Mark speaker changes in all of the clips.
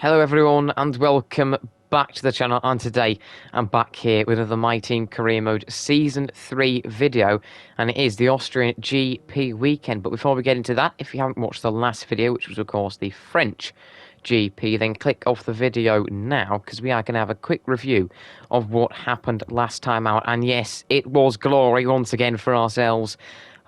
Speaker 1: Hello everyone and welcome back to the channel, and today I'm back here with another My Team Career Mode Season 3 video, and it is the Austrian GP weekend. But before we get into that, if you haven't watched the last video, which was of course the French GP, then click off the video now because we are going to have a quick review of what happened last time out. And yes, it was glory once again for ourselves.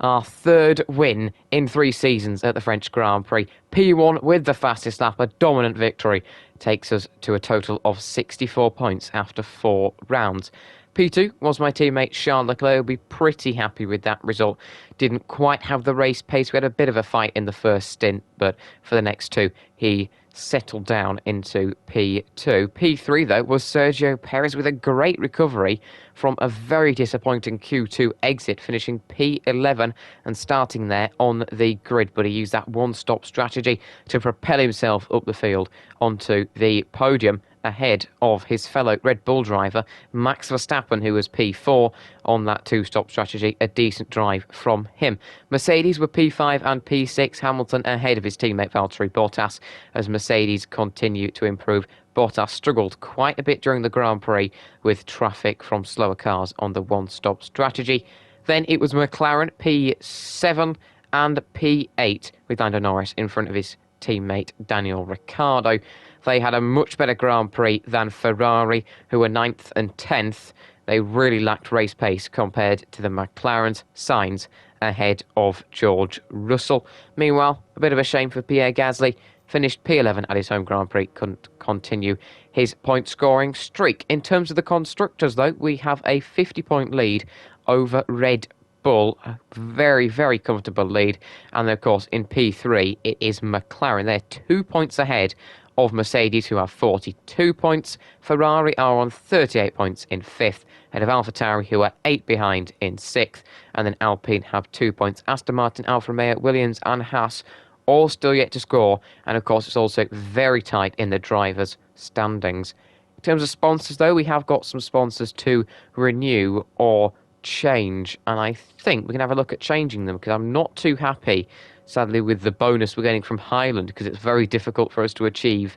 Speaker 1: Our third win in 3 seasons at the French Grand Prix. P1 with the fastest lap, a dominant victory, takes us to a total of 64 points after 4 rounds. P2 was my teammate Charles Leclerc. Will be pretty happy with that result. Didn't quite have the race pace. We had a bit of a fight in the first stint, but for the next 2, he settled down into P2. P3, though, was Sergio Perez with a great recovery from a very disappointing Q2 exit, finishing P11 and starting there on the grid. But he used that one-stop strategy to propel himself up the field onto the podium ahead of his fellow Red Bull driver, Max Verstappen, who was P4 on that 2-stop strategy. A decent drive from him. Mercedes were P5 and P6, Hamilton ahead of his teammate Valtteri Bottas as Mercedes continue to improve. Bottas struggled quite a bit during the Grand Prix with traffic from slower cars on the one-stop strategy. Then it was McLaren P7 and P8 with Lando Norris in front of his teammate Daniel Ricciardo. They had a much better Grand Prix than Ferrari, who were 9th and 10th. They really lacked race pace compared to the McLarens. Sainz ahead of George Russell. Meanwhile, a bit of a shame for Pierre Gasly. Finished P11 at his home Grand Prix, couldn't continue his point-scoring streak. In terms of the constructors, though, we have a 50-point lead over Red Bull. A very, very comfortable lead. And, of course, in P3, it is McLaren. They're 2 points ahead of Mercedes, who have 42 points. Ferrari are on 38 points in 5th, ahead of AlphaTauri, who are 8 behind in 6th. And then Alpine have 2 points. Aston Martin, Alfa Romeo, Williams and Haas all still yet to score, and of course it's also very tight in the drivers' standings. In terms of sponsors, though, we have got some sponsors to renew or change, and I think we can have a look at changing them because I'm not too happy, sadly, with the bonus we're getting from Highland because it's very difficult for us to achieve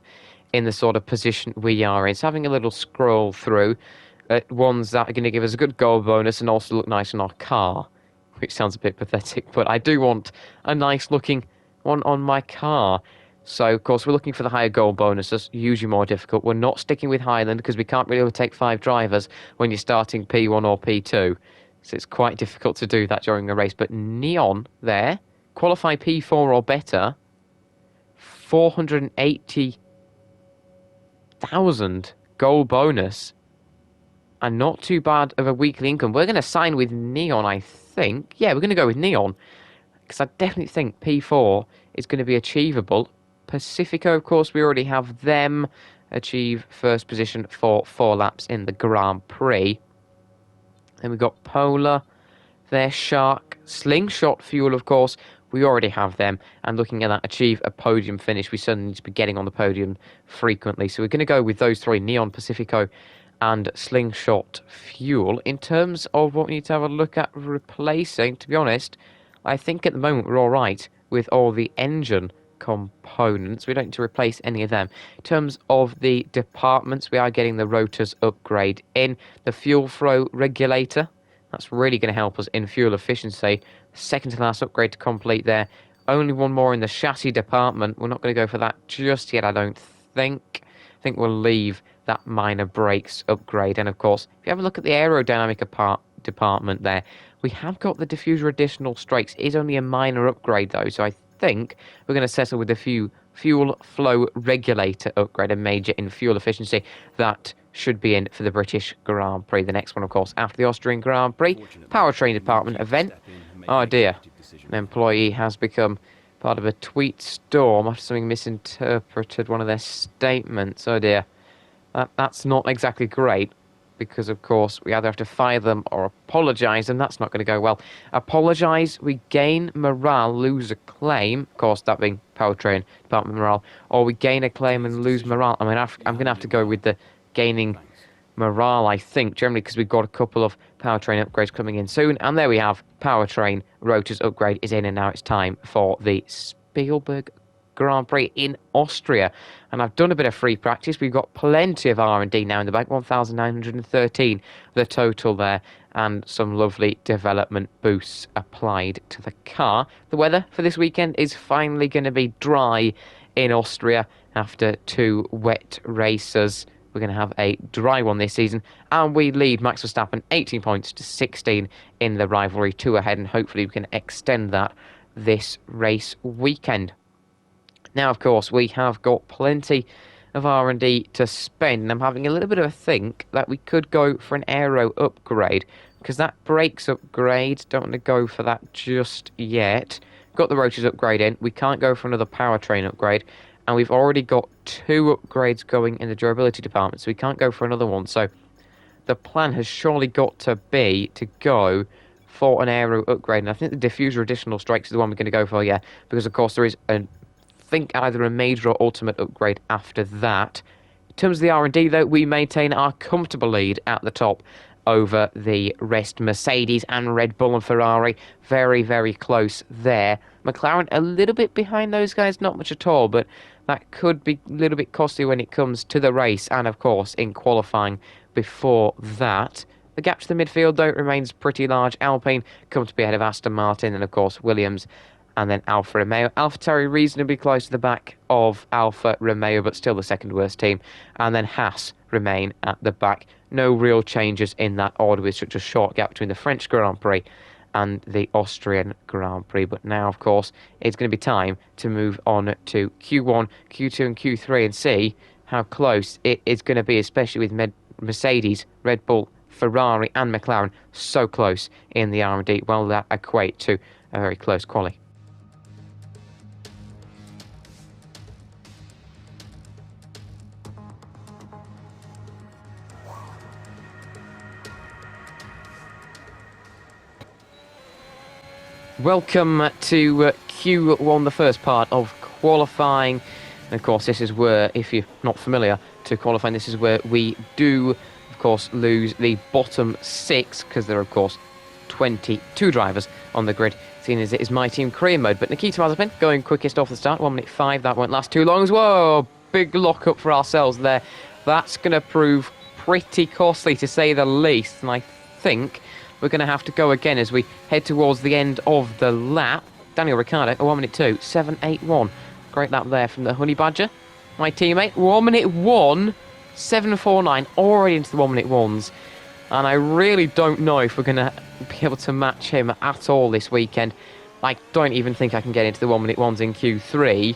Speaker 1: in the sort of position we are in. So having a little scroll through ones that are going to give us a good goal bonus and also look nice in our car, which sounds a bit pathetic, but I do want a nice looking one on my car. So, of course, we're looking for the higher goal bonuses, usually more difficult. We're not sticking with Highland because we can't really overtake 5 drivers when you're starting P1 or P2. So it's quite difficult to do that during a race. But Neon there, qualify P4 or better, 480,000 goal bonus. And not too bad of a weekly income. We're going to sign with Neon, I think. Yeah, we're going to go with Neon, because I definitely think P4 is going to be achievable. Pacifico, of course, we already have them achieve first position for 4 laps in the Grand Prix. Then we've got Polar, their Shark, Slingshot Fuel, of course, we already have them. And looking at that, achieve a podium finish. We certainly need to be getting on the podium frequently. So we're going to go with those 3, Neon, Pacifico and Slingshot Fuel. In terms of what we need to have a look at replacing, to be honest, I think at the moment we're all right with all the engine components. We don't need to replace any of them. In terms of the departments, we are getting the rotors upgrade in. The fuel flow regulator, that's really going to help us in fuel efficiency. Second to last upgrade to complete there. Only one more in the chassis department. We're not going to go for that just yet, I don't think. I think we'll leave that minor brakes upgrade. And of course, if you have a look at the aerodynamic department there, we have got the diffuser additional strakes. It is only a minor upgrade though, so I think we're going to settle with the fuel flow regulator upgrade, a major in fuel efficiency. That should be in for the British Grand Prix. The next one, of course, after the Austrian Grand Prix, powertrain department event. Oh dear, an employee has become part of a tweet storm after something misinterpreted one of their statements. Oh dear, that's not exactly great. Because, of course, we either have to fire them or apologise, and that's not going to go well. Apologise, we gain morale, lose a claim. Of course, that being powertrain department morale. Or we gain a claim and lose morale. I mean, I'm going to have to go with the gaining morale, I think, generally because we've got a couple of powertrain upgrades coming in soon. And there we have, powertrain rotors upgrade is in, and now it's time for the Spielberg Grand Prix in Austria. And I've done a bit of free practice. We've got plenty of R&D now in the back, 1,913 the total there, and some lovely development boosts applied to the car. The weather for this weekend is finally going to be dry in Austria after 2 wet races. We're going to have a dry one this season, and we lead Max Verstappen 18 points to 16 in the rivalry, 2 ahead, and hopefully we can extend that this race weekend. Now, of course, we have got plenty of R&D to spend, and I'm having a little bit of a think that we could go for an aero upgrade, because that brakes upgrade, don't want to go for that just yet. Got the rotors upgrade in, we can't go for another powertrain upgrade, and we've already got 2 upgrades going in the durability department, so we can't go for another one. So the plan has surely got to be to go for an aero upgrade, and I think the diffuser additional strikes is the one we're going to go for, yeah, because of course there is I think either a major or ultimate upgrade after that. In terms of the R&D though, we maintain our comfortable lead at the top over the rest. Mercedes and Red Bull and Ferrari very, very close there. McLaren a little bit behind those guys, not much at all, but that could be a little bit costly when it comes to the race, and of course in qualifying before that. The gap to the midfield though remains pretty large. Alpine come to be ahead of Aston Martin, and of course Williams, and then Alfa Romeo. AlphaTauri reasonably close to the back of Alfa Romeo, but still the second worst team. And then Haas remain at the back. No real changes in that order, with such a short gap between the French Grand Prix and the Austrian Grand Prix. But now, of course, it's going to be time to move on to Q1, Q2 and Q3 and see how close it is going to be, especially with Mercedes, Red Bull, Ferrari and McLaren so close in the R&D. Well, that equate to a very close quali. Welcome to Q1, the first part of qualifying. And of course, this is where, if you're not familiar to qualifying, this is where we do, of course, lose the bottom 6, because there are, of course, 22 drivers on the grid, seeing as it is my team career mode. But Nikita Mazepin going quickest off the start, 1 minute 5. That won't last too long. Whoa, big lock-up for ourselves there. That's going to prove pretty costly, to say the least, and I think we're going to have to go again as we head towards the end of the lap. Daniel Ricciardo, 1 minute 2, 7.81. Great lap there from the Honey Badger, my teammate. 1 minute 1, 7.49, already into the 1 minute 1s. And I really don't know if we're going to be able to match him at all this weekend. I don't even think I can get into the 1 minute 1s in Q3.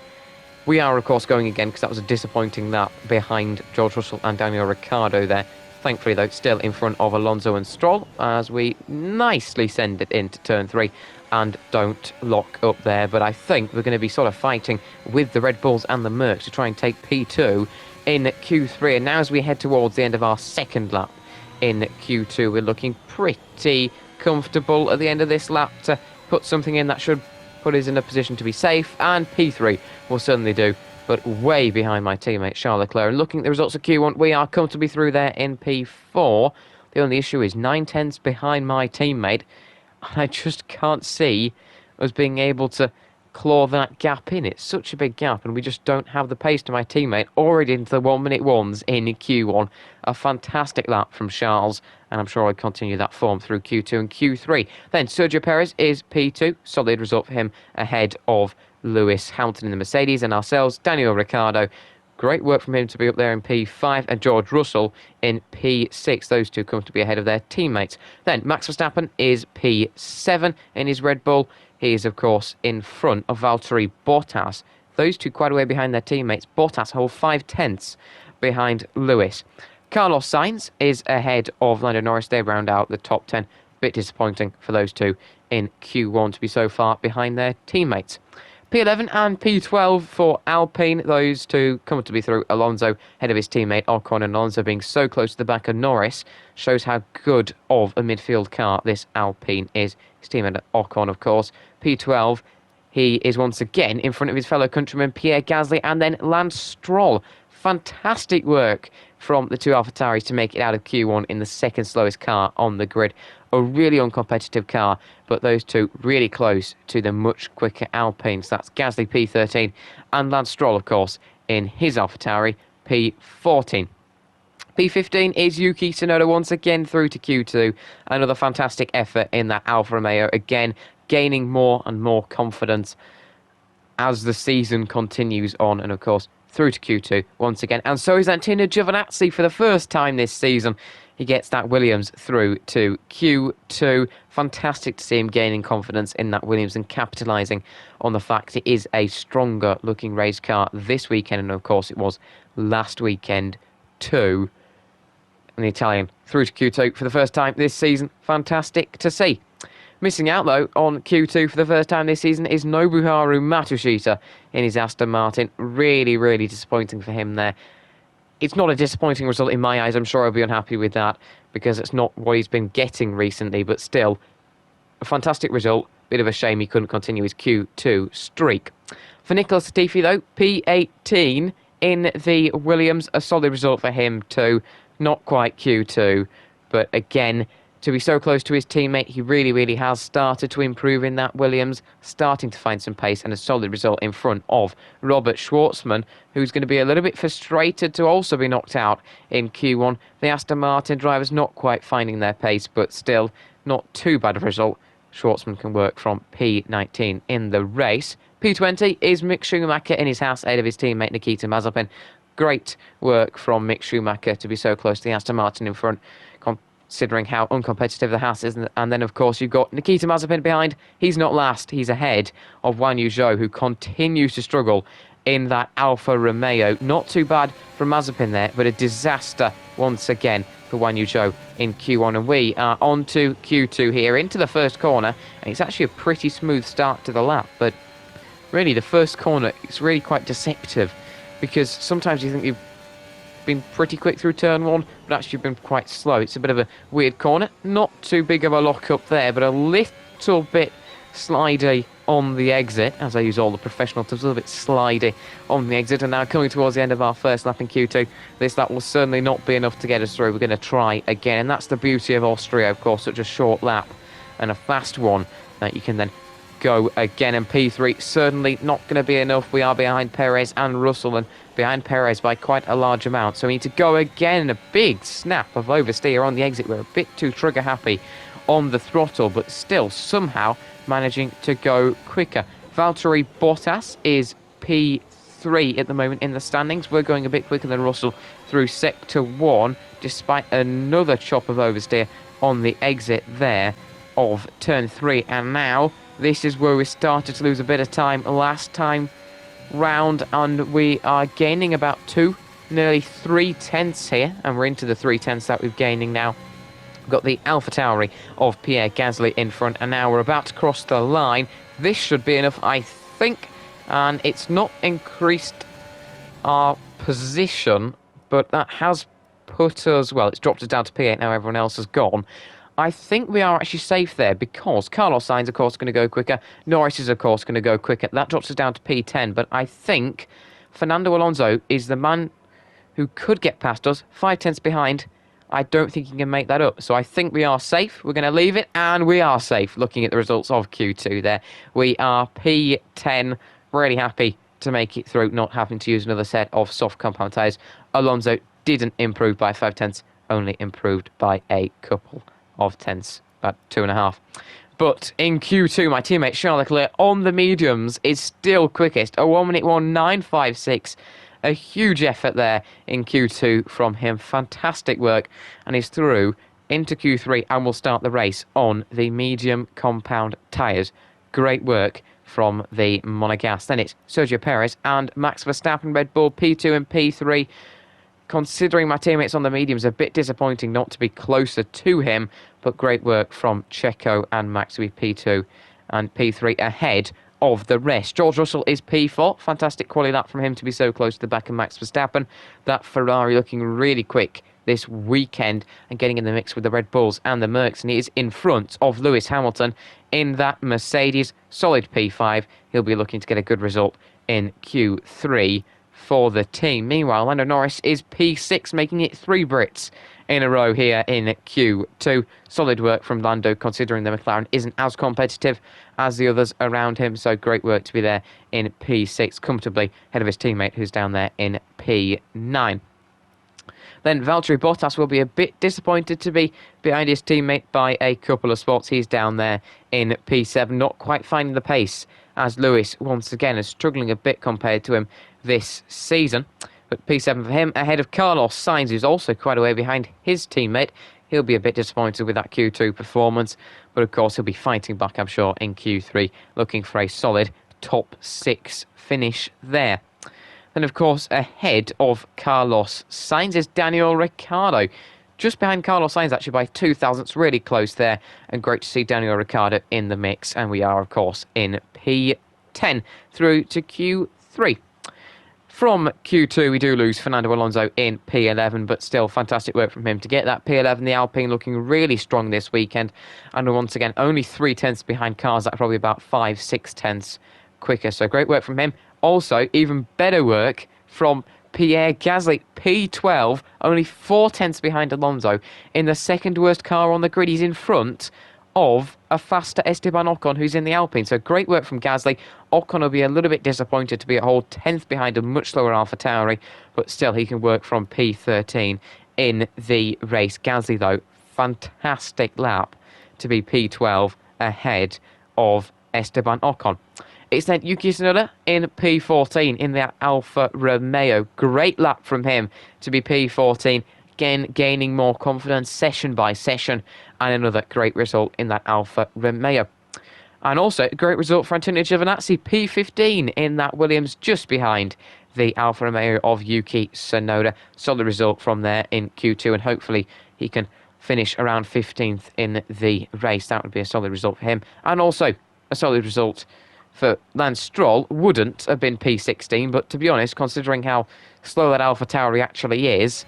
Speaker 1: We are, of course, going again, because that was a disappointing lap behind George Russell and Daniel Ricciardo there. Thankfully, though, still in front of Alonso and Stroll as we nicely send it into turn 3 and don't lock up there. But I think we're going to be sort of fighting with the Red Bulls and the Mercs to try and take P2 in Q3. And now as we head towards the end of our second lap in Q2, we're looking pretty comfortable at the end of this lap to put something in that should put us in a position to be safe. And P3 will certainly do, but way behind my teammate Charles Leclerc. And looking at the results of Q1, we are comfortably through there in P4. The only issue is 9/10 behind my teammate, and I just can't see us being able to claw that gap in. It's such a big gap, and we just don't have the pace to my teammate. Already into the 1 minute 1s in Q1. A fantastic lap from Charles, and I'm sure I'll continue that form through Q2 and Q3. Then Sergio Perez is P2. Solid result for him ahead of Lewis Hamilton in the Mercedes, and ourselves, Daniel Ricciardo. Great work from him to be up there in P5, and George Russell in P6. Those two come to be ahead of their teammates. Then Max Verstappen is P7 in his Red Bull. He is, of course, in front of Valtteri Bottas. Those two quite a way behind their teammates. Bottas whole 5/10 behind Lewis. Carlos Sainz is ahead of Lando Norris. They round out the top 10. Bit disappointing for those two in Q1 to be so far behind their teammates. P11 and P12 for Alpine. Those two come to be through. Alonso ahead of his teammate Ocon, and Alonso being so close to the back of Norris shows how good of a midfield car this Alpine is. His teammate Ocon, of course. P12, he is once again in front of his fellow countryman Pierre Gasly, and then Lance Stroll. Fantastic work from the two AlphaTauris to make it out of Q1 in the second slowest car on the grid. A really uncompetitive car, but those two really close to the much quicker Alpines. That's Gasly P13 and Lance Stroll, of course, in his AlphaTauri P14. P15 is Yuki Tsunoda once again through to Q2. Another fantastic effort in that Alfa Romeo, again gaining more and more confidence as the season continues on, and of course through to Q2 once again. And so is Antonio Giovinazzi for the first time this season. He gets that Williams through to Q2. Fantastic to see him gaining confidence in that Williams and capitalising on the fact it is a stronger looking race car this weekend, and of course it was last weekend too. And the Italian through to Q2 for the first time this season. Fantastic to see. Missing out, though, on Q2 for the first time this season is Nobuharu Matsushita in his Aston Martin. Really, really disappointing for him there. It's not a disappointing result in my eyes. I'm sure I'll be unhappy with that because it's not what he's been getting recently, but still, a fantastic result. Bit of a shame he couldn't continue his Q2 streak. For Nicholas Latifi, though, P18 in the Williams. A solid result for him too. Not quite Q2, but again, to be so close to his teammate, he really, really has started to improve in that Williams, starting to find some pace, and a solid result in front of Robert Schwartzman, who's going to be a little bit frustrated to also be knocked out in Q1. The Aston Martin drivers not quite finding their pace, but still not too bad a result. Schwartzman can work from P19 in the race. P20 is Mick Schumacher in his house ahead of his teammate Nikita Mazepin. Great work from Mick Schumacher to be so close to the Aston Martin in front, considering how uncompetitive the Haas is. And then, of course, you've got Nikita Mazepin behind. He's not last. He's ahead of Guan Yu Zhou, who continues to struggle in that Alfa Romeo. Not too bad from Mazepin there, but a disaster once again for Guan Yu Zhou in Q1. And we are on to Q2 here, into the first corner. And it's actually a pretty smooth start to the lap. But really, the first corner is really quite deceptive, because sometimes you think you've been pretty quick through turn one, but actually you've been quite slow. It's a bit of a weird corner. Not too big of a lock-up there, but a little bit slidey on the exit, as I use all the professional terms, a little bit slidey on the exit. And now coming towards the end of our first lap in Q2, this lap will certainly not be enough to get us through. We're going to try again, and that's the beauty of Austria, of course, such a short lap and a fast one that you can then go again. And P3 certainly not going to be enough. We are behind Perez and Russell, and behind Perez by quite a large amount, so we need to go again. A big snap of oversteer on the exit. We're a bit too trigger happy on the throttle, but still somehow managing to go quicker. Valtteri Bottas is P3 at the moment in the standings. We're going a bit quicker than Russell through sector 1, despite another chop of oversteer on the exit there of turn 3. And now this is where we started to lose a bit of time last time round, and we are gaining about nearly 3 tenths here, and we're into the 3 tenths that we're gaining now. We've got the AlphaTauri of Pierre Gasly in front, and now we're about to cross the line. This should be enough, I think, and it's not increased our position, but that has put us, well, it's dropped us down to P8 now. Everyone else has gone. I think we are actually safe there, because Carlos Sainz, of course, is going to go quicker. Norris is, of course, going to go quicker. That drops us down to P10, but I think Fernando Alonso is the man who could get past us, 5 tenths behind. I don't think he can make that up. So I think we are safe. We're going to leave it, and we are safe, looking at the results of Q2 there. We are P10, really happy to make it through, not having to use another set of soft compound tyres. Alonso didn't improve by 5 tenths, only improved by a couple of tenths, about 2.5. But in Q2, my teammate Charles Leclerc on the mediums is still quickest, a 1:19.56. A huge effort there in Q2 from him. Fantastic work, and he's through into Q3 and will start the race on the medium compound tyres. Great work from the Monegasque. Then it's Sergio Perez and Max Verstappen, Red Bull P2 and P3. Considering my teammates on the mediums, a bit disappointing not to be closer to him, but great work from Checo and Max with P2 and P3 ahead of the rest. George Russell is P4. Fantastic quality lap from him to be so close to the back of Max Verstappen. That Ferrari looking really quick this weekend and getting in the mix with the Red Bulls and the Mercs, and he is in front of Lewis Hamilton in that Mercedes. Solid P5. He'll be looking to get a good result in Q3 for the team. Meanwhile, Lando Norris is P6, making it 3 Brits in a row here in Q2. Solid work from Lando, considering the McLaren isn't as competitive as the others around him. So great work to be there in P6, comfortably ahead of his teammate who's down there in P9. Then Valtteri Bottas will be a bit disappointed to be behind his teammate by a couple of spots. He's down there in P7, not quite finding the pace, as Lewis once again is struggling a bit compared to him this season. But P7 for him, ahead of Carlos Sainz, who's also quite a way behind his teammate. He'll be a bit disappointed with that Q2 performance, but of course he'll be fighting back, I'm sure, in Q3, looking for a solid top 6 finish there. Then, of course, ahead of Carlos Sainz is Daniel Ricciardo. Just behind Carlos Sainz, actually, by 2 thousandths, really close there. And great to see Daniel Ricciardo in the mix. And we are, of course, in P10 through to Q3. From Q2, we do lose Fernando Alonso in P11, but still fantastic work from him to get that P11. The Alpine looking really strong this weekend. And once again, only 3 tenths behind cars that are probably about 5-6 tenths quicker. So great work from him. Also, even better work from Pierre Gasly, P12, only 4 tenths behind Alonso in the second worst car on the grid. He's in front of a faster Esteban Ocon, who's in the Alpine. So great work from Gasly. Ocon will be a little bit disappointed to be a whole 10th behind a much slower AlphaTauri, but still he can work from P13 in the race. Gasly, though, fantastic lap to be P12 ahead of Esteban Ocon. It's then Yuki Tsunoda in P14 in the Alfa Romeo. Great lap from him to be P14. Again, gaining more confidence session by session. And another great result in that Alfa Romeo. And also a great result for Antonio Giovinazzi, P15 in that Williams, just behind the Alfa Romeo of Yuki Tsunoda. Solid result from there in Q2, and hopefully he can finish around 15th in the race. That would be a solid result for him. And also a solid result for Lance Stroll. Wouldn't have been P16, but to be honest, considering how slow that AlphaTauri actually is,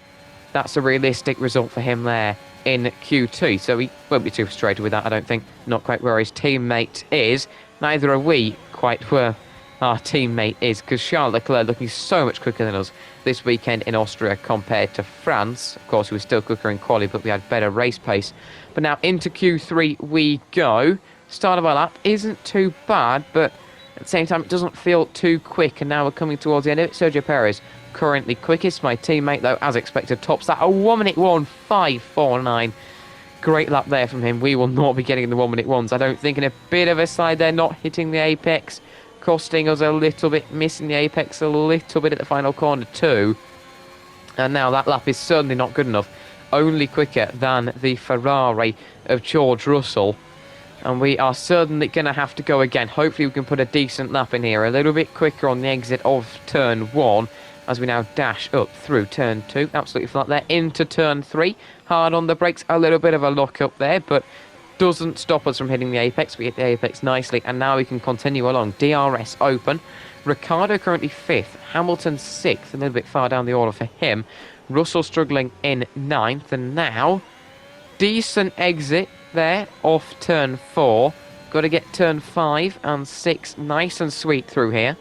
Speaker 1: that's a realistic result for him there in Q2. So he won't be too frustrated with that, I don't think. Not quite where his teammate is. Neither are we quite where our teammate is, because Charles Leclerc looking so much quicker than us this weekend in Austria compared to France. Of course, we were still quicker in quali, but we had better race pace. But now into Q3 we go. Start of our lap isn't too bad, but at the same time it doesn't feel too quick, and now we're coming towards the end of it. Sergio Perez currently quickest. My teammate, though, as expected, tops that a 1:1:549. Great lap there from him. We will not be getting the 1-minute ones, I don't think. And a bit of a slide there, not hitting the apex, costing us a little bit, missing the apex a little bit at the final corner too. And now that lap is certainly not good enough. Only quicker than the Ferrari of George Russell. And we are certainly going to have to go again. Hopefully we can put a decent lap in here. A little bit quicker on the exit of turn 1 as we now dash up through turn 2. Absolutely flat there. Into turn 3. Hard on the brakes. A little bit of a lock up there, but doesn't stop us from hitting the apex. We hit the apex nicely, and now we can continue along. DRS open. Ricciardo currently 5th. Hamilton 6th. A little bit far down the order for him. Russell struggling in 9th. And now, decent exit there off turn 4. Got to get turn 5 and 6 nice and sweet through here.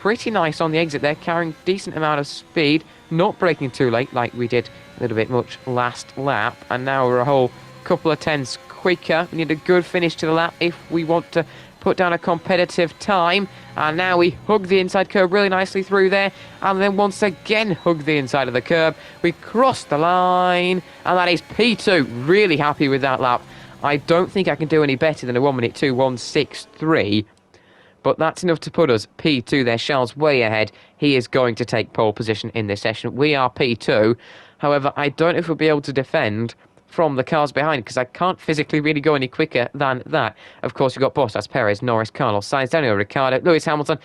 Speaker 1: Pretty nice on the exit there, carrying decent amount of speed, not braking too late like we did a little bit much last lap. And now we're a whole couple of tenths quicker. We need a good finish to the lap if we want to put down a competitive time. And now we hug the inside curb really nicely through there, and then once again hug the inside of the curb. We cross the line, and that is P2. Really happy with that lap. I don't think I can do any better than a 1:2:163, but that's enough to put us P2 there. Charles way ahead. He is going to take pole position in this session. We are P2. However, I don't know if we'll be able to defend from the cars behind, because I can't physically really go any quicker than that. Of course, you've got Bottas, Perez, Norris, Carlos Sainz, Daniel Ricciardo, Lewis Hamilton,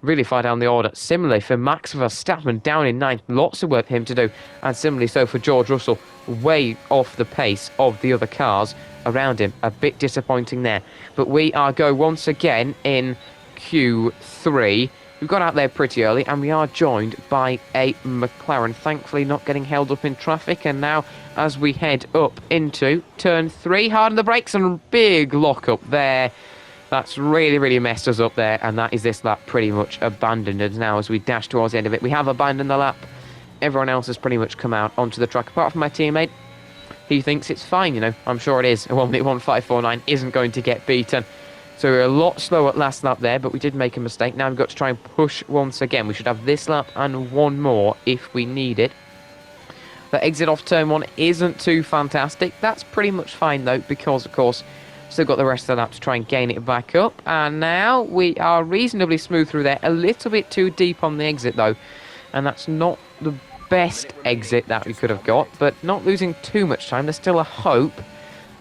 Speaker 1: really far down the order. Similarly for Max Verstappen, down in 9th, lots of work for him to do. And similarly so for George Russell, way off the pace of the other cars around him. A bit disappointing there. But we are go once again in Q3. We got out there pretty early, and we are joined by a McLaren, thankfully not getting held up in traffic. And now as we head up into turn 3, hard on the brakes and big lock up there. That's really, really messed us up there, and that is this lap pretty much abandoned. And now as we dash towards the end of it, we have abandoned the lap. Everyone else has pretty much come out onto the track, apart from my teammate. He thinks it's fine, you know. I'm sure it is. A 1:15.49 isn't going to get beaten. So we're a lot slower at last lap there, but we did make a mistake. Now we've got to try and push once again. We should have this lap and one more if we need it. The exit off turn 1 isn't too fantastic. That's pretty much fine though, because of course still got the rest of the lap to try and gain it back up. And now we are reasonably smooth through there. A little bit too deep on the exit though. And that's not the best exit that we could have got. But not losing too much time. There's still a hope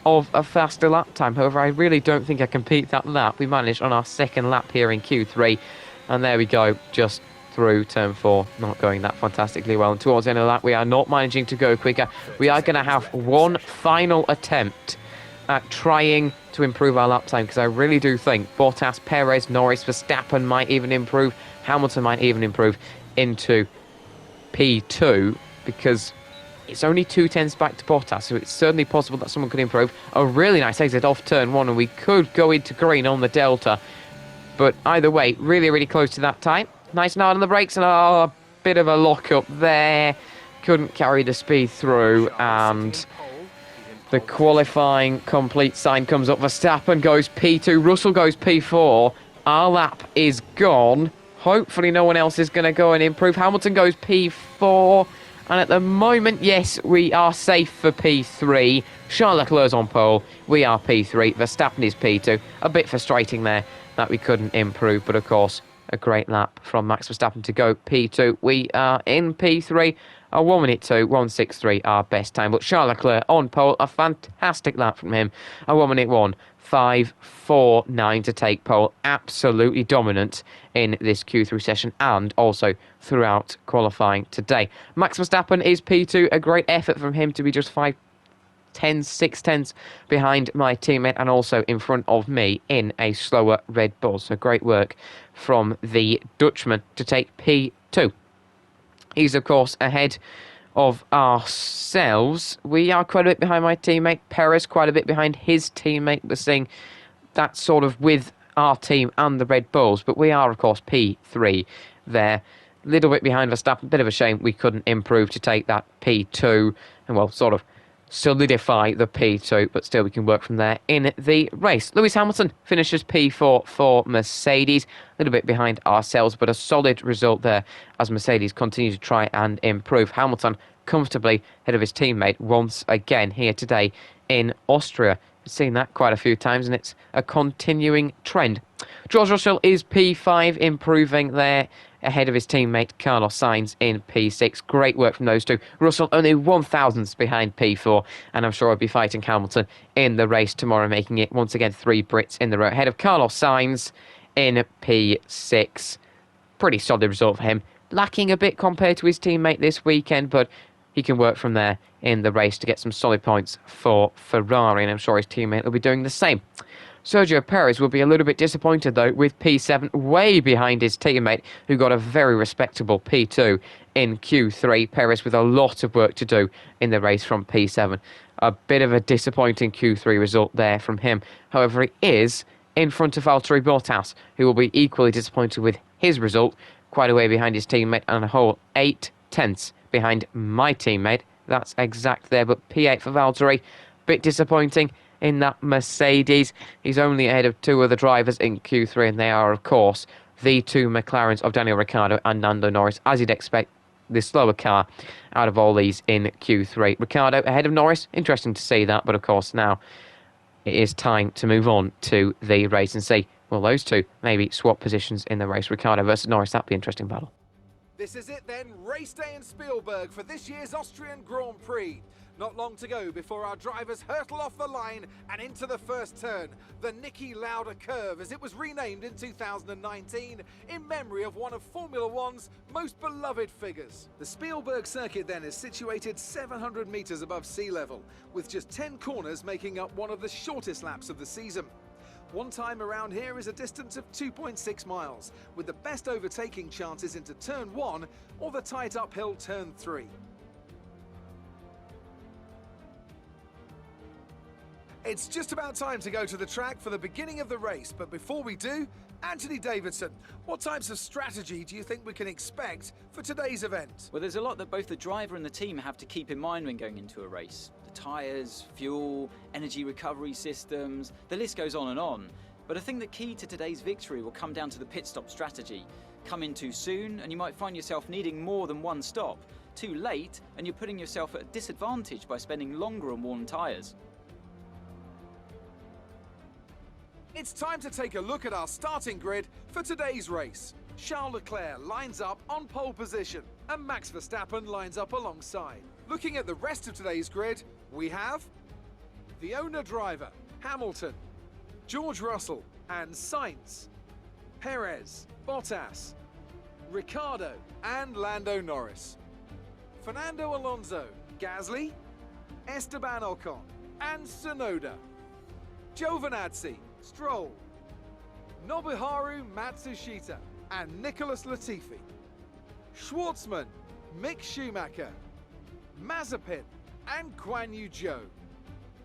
Speaker 1: of a faster lap time. However, I really don't think I can beat that lap we managed on our second lap here in Q3. And there we go. Just through turn 4. Not going that fantastically well. And towards the end of the lap, we are not managing to go quicker. We are going to have one final attempt at trying to improve our lap time, because I really do think Bottas, Perez, Norris, Verstappen might even improve. Hamilton might even improve into P2, because it's only 2 tenths back to Bottas, so it's certainly possible that someone could improve. A really nice exit off turn 1, and we could go into green on the Delta. But either way, really, really close to that time. Nice and hard on the brakes, and a bit of a lock-up there. Couldn't carry the speed through, and the qualifying complete sign comes up. Verstappen goes P2, Russell goes P4. Our lap is gone. Hopefully no one else is going to go and improve. Hamilton goes P4. And at the moment, yes, we are safe for P3. Charles Leclerc's on pole. We are P3. Verstappen is P2. A bit frustrating there that we couldn't improve. But of course, a great lap from Max Verstappen to go P2. We are in P3. A 1:02, 1:63, our best time. But Charles Leclerc on pole, a fantastic lap from him. A 1:01, 5:49 to take pole. Absolutely dominant in this Q3 session and also throughout qualifying today. Max Verstappen is P2. A great effort from him to be just 6 tenths behind my teammate and also in front of me in a slower Red Bull. So great work from the Dutchman to take P2. He's, of course, ahead of ourselves. We are quite a bit behind my teammate. Perez quite a bit behind his teammate. We're seeing that sort of with our team and the Red Bulls. But we are, of course, P3 there. A little bit behind Verstappen. Bit of a shame we couldn't improve to take that P2. And, well, sort of solidify the P2, but still we can work from there in the race. Lewis Hamilton finishes P4 for Mercedes, a little bit behind ourselves, but a solid result there as Mercedes continue to try and improve. Hamilton comfortably ahead of his teammate once again here today in Austria. We've seen that quite a few times and it's a continuing trend. George Russell is P5, improving there ahead of his teammate Carlos Sainz in P6. Great work from those two. Russell only 1/1000ths behind P4, and I'm sure I'll be fighting Hamilton in the race tomorrow, making it once again 3 Brits in the row ahead of Carlos Sainz in P6. Pretty solid result for him. Lacking a bit compared to his teammate this weekend, but he can work from there in the race to get some solid points for Ferrari, and I'm sure his teammate will be doing the same. Sergio Perez will be a little bit disappointed, though, with P7 way behind his teammate, who got a very respectable P2 in Q3. Perez with a lot of work to do in the race from P7. A bit of a disappointing Q3 result there from him. However, he is in front of Valtteri Bottas, who will be equally disappointed with his result, quite a way behind his teammate and a whole 8 tenths behind my teammate. That's exact there, but P8 for Valtteri. Bit disappointing in that Mercedes. He's only ahead of 2 other drivers in Q3, and they are, of course, the 2 McLarens of Daniel Ricciardo and Lando Norris, as you'd expect, the slower car out of all these in Q3. Ricciardo ahead of Norris, interesting to see that, but of course now it is time to move on to the race and see, will those two maybe swap positions in the race? Ricciardo versus Norris, that'd be an interesting battle.
Speaker 2: This is it then, race day in Spielberg for this year's Austrian Grand Prix. Not long to go before our drivers hurtle off the line and into the first turn, the Niki Lauda curve, as it was renamed in 2019 in memory of one of Formula One's most beloved figures. The Spielberg circuit then is situated 700 metres above sea level, with just 10 corners making up one of the shortest laps of the season. One time around here is a distance of 2.6 miles, with the best overtaking chances into turn 1 or the tight uphill turn 3. It's just about time to go to the track for the beginning of the race, but before we do, Anthony Davidson, what types of strategy do you think we can expect for today's event?
Speaker 3: Well, there's a lot that both the driver and the team have to keep in mind when going into a race. The tyres, fuel, energy recovery systems, the list goes on and on. But I think the key to today's victory will come down to the pit stop strategy. Come in too soon and you might find yourself needing more than one stop. Too late and you're putting yourself at a disadvantage by spending longer on worn tyres.
Speaker 2: It's time to take a look at our starting grid for today's race. Charles Leclerc lines up on pole position and Max Verstappen lines up alongside. Looking at the rest of today's grid, we have the owner driver, Hamilton, George Russell and Sainz, Perez, Bottas, Ricciardo and Lando Norris, Fernando Alonso, Gasly, Esteban Ocon and Tsunoda, Giovinazzi, Stroll, Nobuharu Matsushita and Nicholas Latifi, Schwartzman, Mick Schumacher, Mazepin and Guan Yu Zhou.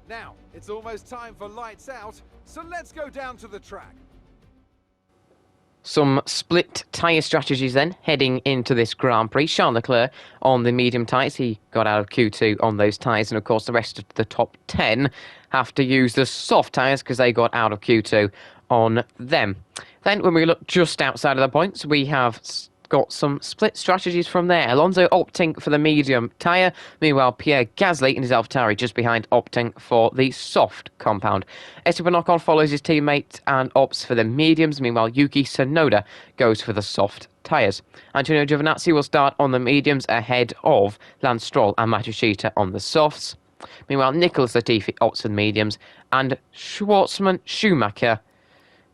Speaker 2: Now, it's almost time for lights out, so let's go down to the track.
Speaker 1: Some split tyre strategies then, heading into this Grand Prix. Charles Leclerc on the medium tyres. He got out of Q2 on those tyres. And of course, the rest of the top 10 have to use the soft tyres because they got out of Q2 on them. Then when we look just outside of the points, we have got some split strategies from there. Alonso opting for the medium tyre. Meanwhile, Pierre Gasly in his AlphaTauri just behind, opting for the soft compound. Esteban Ocon follows his teammate and opts for the mediums. Meanwhile, Yuki Tsunoda goes for the soft tyres. Antonio Giovinazzi will start on the mediums ahead of Lance Stroll and Matsushita on the softs. Meanwhile, Nicholas Latifi opts for the mediums, and Schwartzman, Schumacher,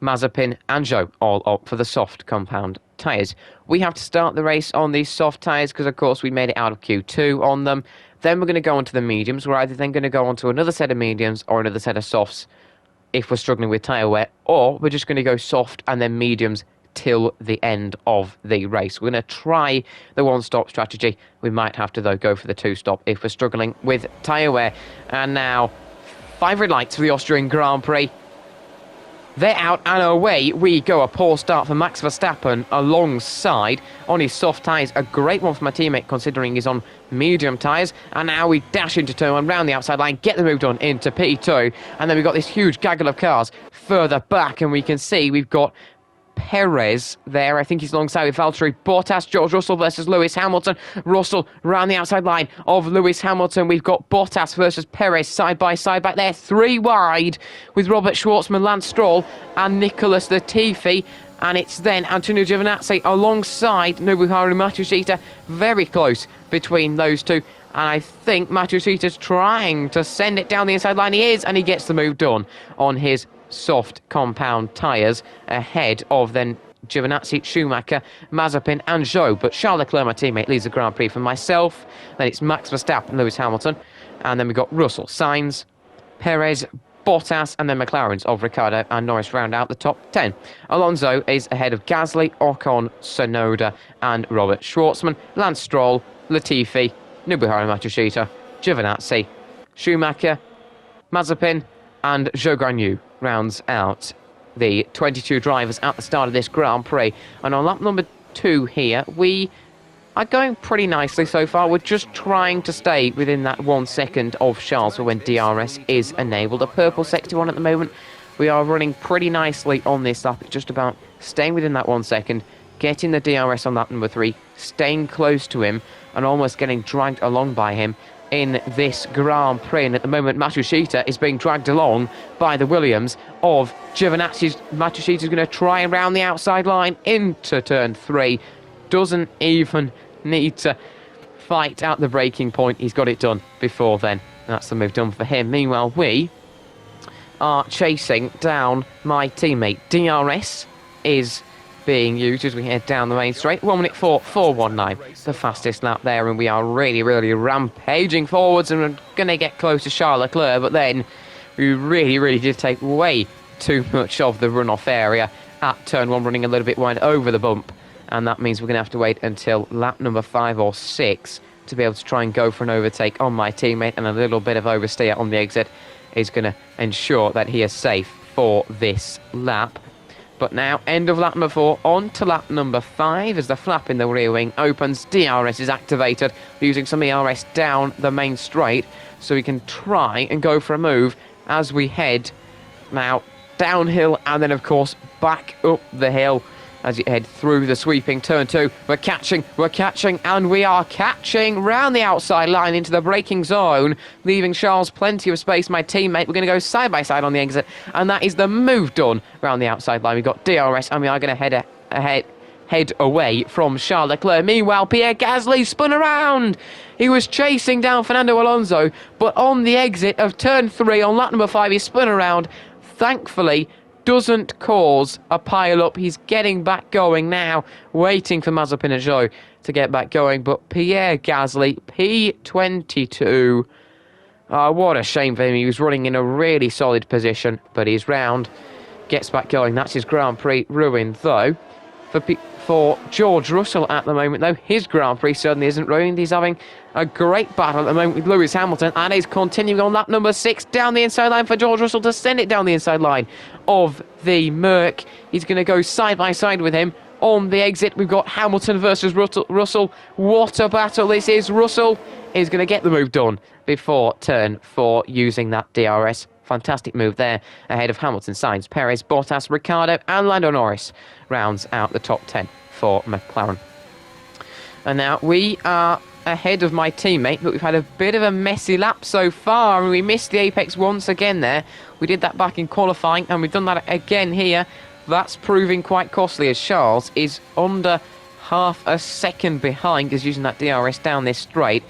Speaker 1: Mazepin and Zhou all opt for the soft compound tyres. We have to start the race on these soft tyres because, of course, we made it out of Q2 on them. Then we're going to go on to the mediums. We're either then going to go on to another set of mediums or another set of softs if we're struggling with tyre wear, or we're just going to go soft and then mediums till the end of the race. We're going to try the one-stop strategy. We might have to, though, go for the two-stop if we're struggling with tyre wear. And now, 5 red lights for the Austrian Grand Prix. They're out and away we go. A poor start for Max Verstappen alongside on his soft tyres. A great one for my teammate considering he's on medium tyres. And now we dash into turn 1 round the outside line, get the move done into P2. And then we've got this huge gaggle of cars further back, and we can see we've got Perez there. I think he's alongside with Valtteri Bottas. George Russell versus Lewis Hamilton. Russell round the outside line of Lewis Hamilton. We've got Bottas versus Perez side by side back there. 3 wide with Robert Schwartzman, Lance Stroll and Nicholas Latifi. And it's then Antonio Giovinazzi alongside Nobuharu Matsushita. Very close between those two. And I think Matsushita's trying to send it down the inside line. He is, and he gets the move done on his soft compound tyres ahead of then Giovinazzi, Schumacher, Mazepin and Zhou. But Charles Leclerc, my teammate, leads the Grand Prix for myself. Then it's Max Verstappen, Lewis Hamilton. And then we've got Russell, Sainz, Perez, Bottas and then McLaren's of Ricciardo and Norris round out the top 10. Alonso is ahead of Gasly, Ocon, Tsunoda and Robert Schwartzman. Lance Stroll, Latifi, Nobuharu Matsushita, Giovinazzi, Schumacher, Mazepin and Zhou Guanyu rounds out the 22 drivers at the start of this Grand Prix. And on lap number 2 here, we are going pretty nicely so far. We're just trying to stay within that 1 second of Charles for when DRS is enabled. A purple sector one at the moment. We are running pretty nicely on this lap. It's just about staying within that 1 second, getting the DRS on lap number 3, staying close to him and almost getting dragged along by him in this Grand Prix. And at the moment, Matsushita is being dragged along by the Williams of Giovinazzi. Matsushita's going to try and round the outside line into turn 3. Doesn't even need to fight at the breaking point. He's got it done before then. That's the move done for him. Meanwhile, we are chasing down my teammate. DRS is being used as we head down the main straight. 1 minute 4:19, the fastest lap there, and we are really rampaging forwards and we're going to get close to Charles Leclerc, but then we really did take way too much of the runoff area at turn 1, running a little bit wide over the bump, and that means we're going to have to wait until lap number 5 or 6 to be able to try and go for an overtake on my teammate and a little bit of oversteer on the exit. is going to ensure that he is safe for this lap. But now, end of lap number 4, on to lap number 5 as the flap in the rear wing opens. DRS is activated, using some ERS down the main straight, so we can try and go for a move as we head now downhill and then, of course, back up the hill as you head through the sweeping turn 2. We're catching, and we are catching round the outside line into the braking zone, leaving Charles plenty of space, my teammate. We're going to go side by side on the exit, and that is the move done round the outside line. We've got DRS, and we are going to head away from Charles Leclerc. Meanwhile, Pierre Gasly spun around. He was chasing down Fernando Alonso, but on the exit of turn 3 on lap number 5, he spun around. Thankfully, doesn't cause a pile-up. He's getting back going now, waiting for Mazepin to get back going. But Pierre Gasly, P22. What a shame for him. He was running in a really solid position, but he's round, gets back going. That's his Grand Prix ruined, though. For George Russell at the moment, though, his Grand Prix certainly isn't ruined. He's having a great battle at the moment with Lewis Hamilton, and he's continuing on lap number 6 down the inside line for George Russell to send it down the inside line of the Merc. He's going to go side by side with him on the exit. We've got Hamilton versus Russell. What a battle this is. Russell is going to get the move done before turn 4 using that DRS. Fantastic move there ahead of Hamilton, Sainz, Perez, Bottas, Ricciardo and Lando Norris rounds out the top 10 for McLaren. And now we are ahead of my teammate, but we've had a bit of a messy lap so far, and we missed the apex once again there. We did that back in qualifying, and we've done that again here. That's proving quite costly as Charles is under half a second behind, is using that DRS down this straight,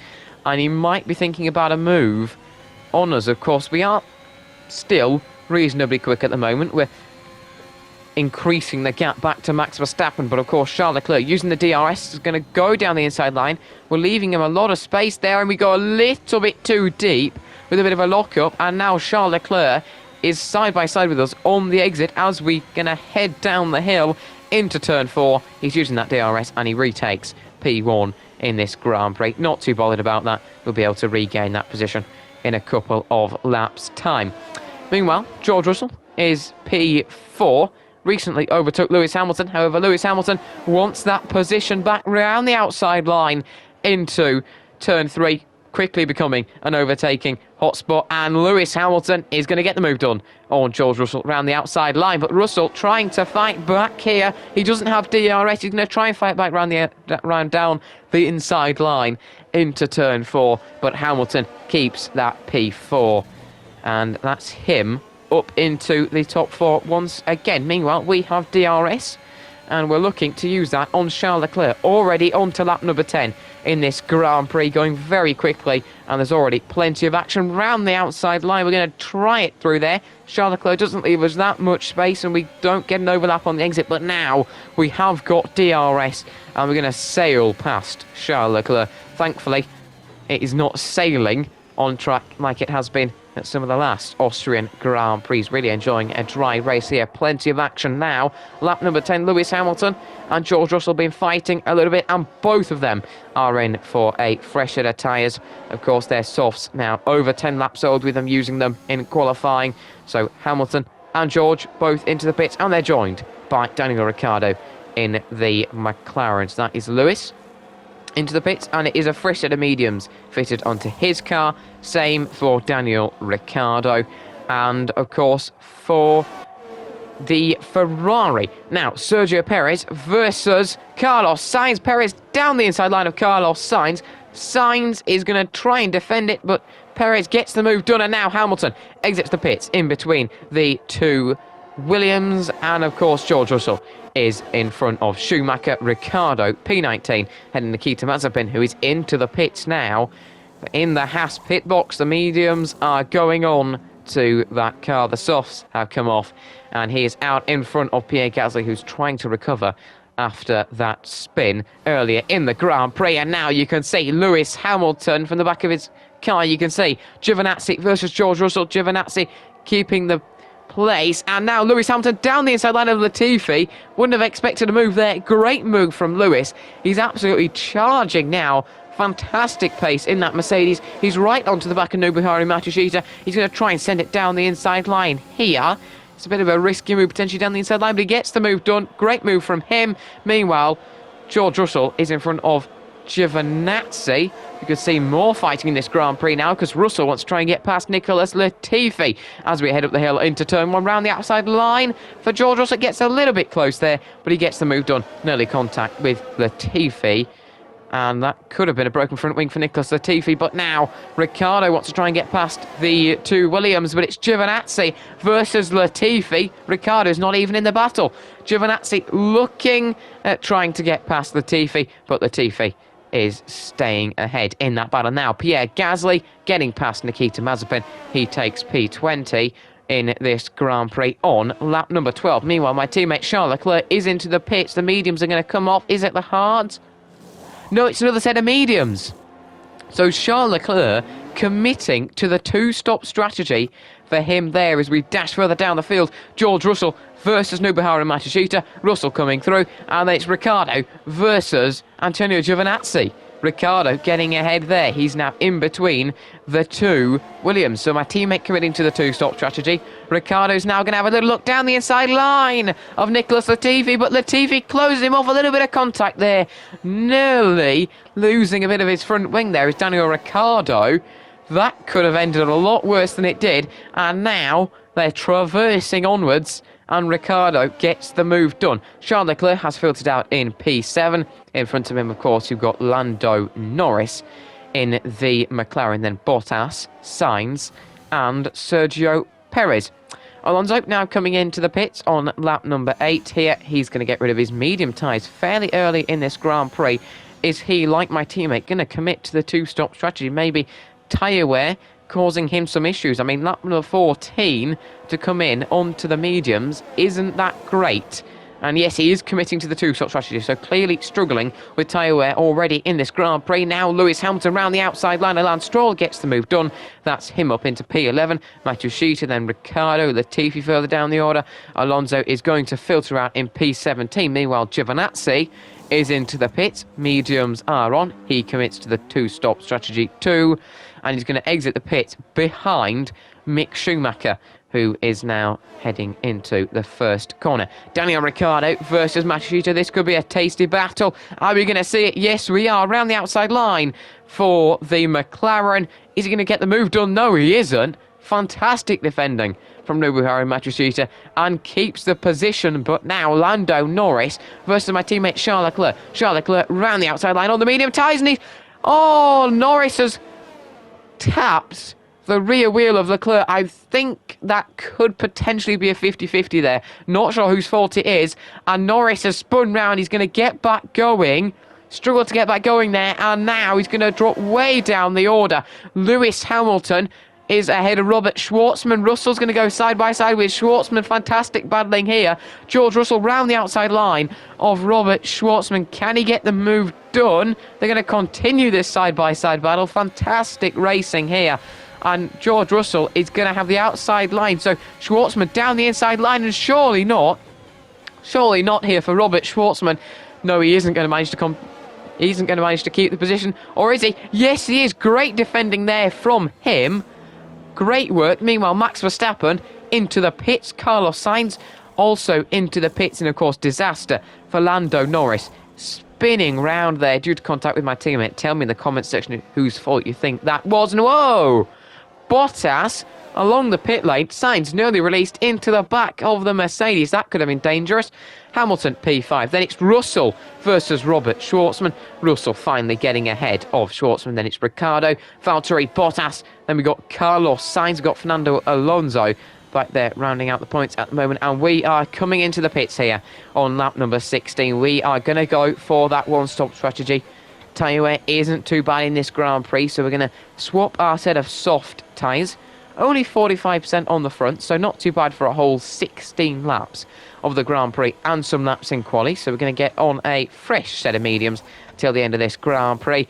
Speaker 1: and he might be thinking about a move on us. Of course, we are still reasonably quick at the moment. We're increasing the gap back to Max Verstappen, but of course Charles Leclerc using the DRS is going to go down the inside line. We're leaving him a lot of space there, and we go a little bit too deep with a bit of a lock-up, and now Charles Leclerc is side by side with us on the exit as we're going to head down the hill into turn 4. He's using that DRS and he retakes P1 in this Grand Prix. Not too bothered about that. We'll be able to regain that position in a couple of laps' time. Meanwhile, George Russell is P4. Recently overtook Lewis Hamilton. However, Lewis Hamilton wants that position back round the outside line into turn 3, quickly becoming an overtaking hotspot. And Lewis Hamilton is going to get the move done on George Russell round the outside line. But Russell trying to fight back here. He doesn't have DRS. He's going to try and fight back round down the inside line into turn 4. But Hamilton keeps that P4. And that's him up into the top 4 once again. Meanwhile, we have DRS, and we're looking to use that on Charles Leclerc. Already on to lap number 10 in this Grand Prix, going very quickly, and there's already plenty of action round the outside line. We're going to try it through there. Charles Leclerc doesn't leave us that much space, and we don't get an overlap on the exit, but now we have got DRS, and we're going to sail past Charles Leclerc. Thankfully, it is not sailing on track like it has been at some of the last Austrian Grand Prix. Really enjoying a dry race here. Plenty of action now. Lap number 10, Lewis Hamilton and George Russell been fighting a little bit, and both of them are in for a fresh set of tyres. Of course, they're softs now, over 10 laps old with them using them in qualifying. So Hamilton and George both into the pits, and they're joined by Daniel Ricciardo in the McLaren. So that is Lewis into the pits, and it is a fresh set of mediums fitted onto his car. Same for Daniel Ricciardo, and of course for the Ferrari. Now, Sergio Perez versus Carlos Sainz. Perez down the inside line of Carlos Sainz. Sainz is going to try and defend it, but Perez gets the move done, and now Hamilton exits the pits in between the two Williams, and of course George Russell is in front of Schumacher. Ricciardo, P19, heading Nikita Mazepin, who is into the pits now. In the Haas pit box, the mediums are going on to that car. The softs have come off, and he is out in front of Pierre Gasly, who's trying to recover after that spin earlier in the Grand Prix. And now you can see Lewis Hamilton from the back of his car. You can see Giovinazzi versus George Russell. Giovinazzi keeping the place, and now Lewis Hamilton down the inside line of Latifi. Wouldn't have expected a move there. Great move from Lewis. He's absolutely charging now Fantastic pace in that Mercedes. He's right onto the back of Nobuharu Matsushita. He's going to try and send it down the inside line here. It's a bit of a risky move potentially down the inside line, but he gets the move done. Great move from him. Meanwhile, George Russell is in front of Giovinazzi. You could see more fighting in this Grand Prix now because Russell wants to try and get past Nicholas Latifi as we head up the hill into turn 1 round the outside line. For George Russell, it gets a little bit close there, but he gets the move done. Nearly contact with Latifi. And that could have been a broken front wing for Nicholas Latifi, but now Ricciardo wants to try and get past the two Williams, but it's Giovinazzi versus Latifi. Ricciardo's not even in the battle. Giovinazzi looking at trying to get past Latifi, but Latifi is staying ahead in that battle. Now Pierre Gasly getting past Nikita Mazepin. He takes P20 in this Grand Prix on lap number 12. Meanwhile, my teammate Charles Leclerc is into the pits. The mediums are going to come off. Is it the hards? No, it's another set of mediums. So Charles Leclerc committing to the two-stop strategy for him there as we dash further down the field. George Russell versus Nobuharu Matsushita. Russell coming through, and then it's Ricciardo versus Antonio Giovinazzi. Ricciardo getting ahead there. He's now in between the two Williams. So my teammate committing to the two-stop strategy. Ricciardo's now going to have a little look down the inside line of Nicholas Latifi, but Latifi closes him off. A little bit of contact there. Nearly losing a bit of his front wing there is Daniel Ricciardo. That could have ended a lot worse than it did. And now they're traversing onwards, and Ricciardo gets the move done. Charles Leclerc has filtered out in P7. In front of him, of course, you've got Lando Norris in the McLaren, then Bottas, Sainz, and Sergio Perez. Alonso now coming into the pits on lap number 8 here. He's going to get rid of his medium tyres fairly early in this Grand Prix. Is he, like my teammate, going to commit to the two-stop strategy? Maybe tyre wear causing him some issues. I mean, lap number 14 to come in onto the mediums isn't that great. And yes, he is committing to the two-stop strategy, so clearly struggling with tyre wear already in this Grand Prix. Now Lewis Hamilton round the outside line, and Lance Stroll gets the move done. That's him up into P11. Matsushita, then Ricciardo, Latifi further down the order. Alonso is going to filter out in P17. Meanwhile, Giovinazzi is into the pits. Mediums are on. He commits to the two-stop strategy too, and he's going to exit the pits behind Mick Schumacher, who is now heading into the first corner. Daniel Ricciardo versus Matsushita. This could be a tasty battle. Are we going to see it? Yes, we are. Around the outside line for the McLaren. Is he going to get the move done? No, he isn't. Fantastic defending from Nobuharu Matsushita and keeps the position. But now Lando Norris versus my teammate Charles Leclerc. Charles Leclerc round the outside line on the medium tyres, and he's... Oh, Norris has tapped the rear wheel of Leclerc. I think that could potentially be a 50-50 there. Not sure whose fault it is. And Norris has spun round. He's going to get back going. Struggled to get back going there. And now he's going to drop way down the order. Lewis Hamilton is ahead of Robert Schwartzman. Russell's going to go side by side with Schwartzman. Fantastic battling here. George Russell round the outside line of Robert Schwartzman. Can he get the move done? They're going to continue this side by side battle. Fantastic racing here. And George Russell is going to have the outside line. So Schwartzman down the inside line, and surely not here for Robert Schwartzman. No, he isn't going to manage to He isn't going to manage to keep the position, or is he? Yes, he is. Great defending there from him. Great work. Meanwhile, Max Verstappen into the pits. Carlos Sainz also into the pits, and of course, disaster for Lando Norris. Spinning round there due to contact with my teammate. Tell me in the comments section whose fault you think that was. And whoa! Bottas along the pit lane. Sainz nearly released into the back of the Mercedes. That could have been dangerous. Hamilton P5. Then it's Russell versus Robert Schwartzman. Russell finally getting ahead of Schwartzman. Then it's Ricciardo, Valtteri Bottas. Then we got Carlos Sainz. We've got Fernando Alonso back there rounding out the points at the moment. And we are coming into the pits here on lap number 16. We are going to go for that one-stop strategy. Tyre wear isn't too bad in this Grand Prix, so we're going to swap our set of soft tyres. Only 45% on the front, so not too bad for a whole 16 laps of the Grand Prix and some laps in quali. So we're going to get on a fresh set of mediums till the end of this Grand Prix.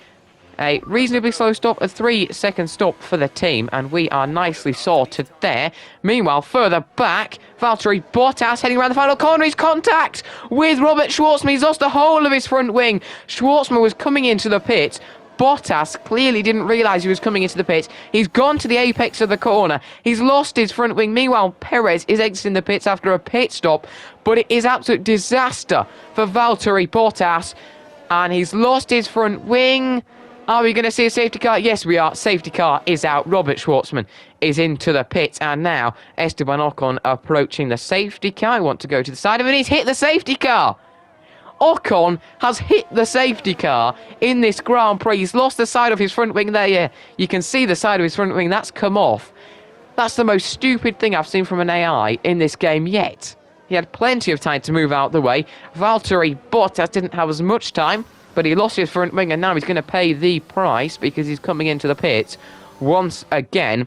Speaker 1: A reasonably slow stop, a 3-second stop for the team, and we are nicely sorted there. Meanwhile, further back, Valtteri Bottas heading around the final corner. He's contact with Robert Schwartzman. He's lost the whole of his front wing. Schwartzman was coming into the pits. Bottas clearly didn't realise he was coming into the pits. He's gone to the apex of the corner. He's lost his front wing. Meanwhile, Perez is exiting the pits after a pit stop. But it is absolute disaster for Valtteri Bottas. And he's lost his front wing. Are we going to see a safety car? Yes, we are. Safety car is out. Robert Schwartzman is into the pits. And now Esteban Ocon approaching the safety car. I want to go to the side of it. He's hit the safety car. Ocon has hit the safety car in this Grand Prix. He's lost the side of his front wing there. Yeah, you can see the side of his front wing. That's come off. That's the most stupid thing I've seen from an AI in this game yet. He had plenty of time to move out the way. Valtteri Bottas didn't have as much time, but he lost his front wing, and now he's going to pay the price because he's coming into the pits once again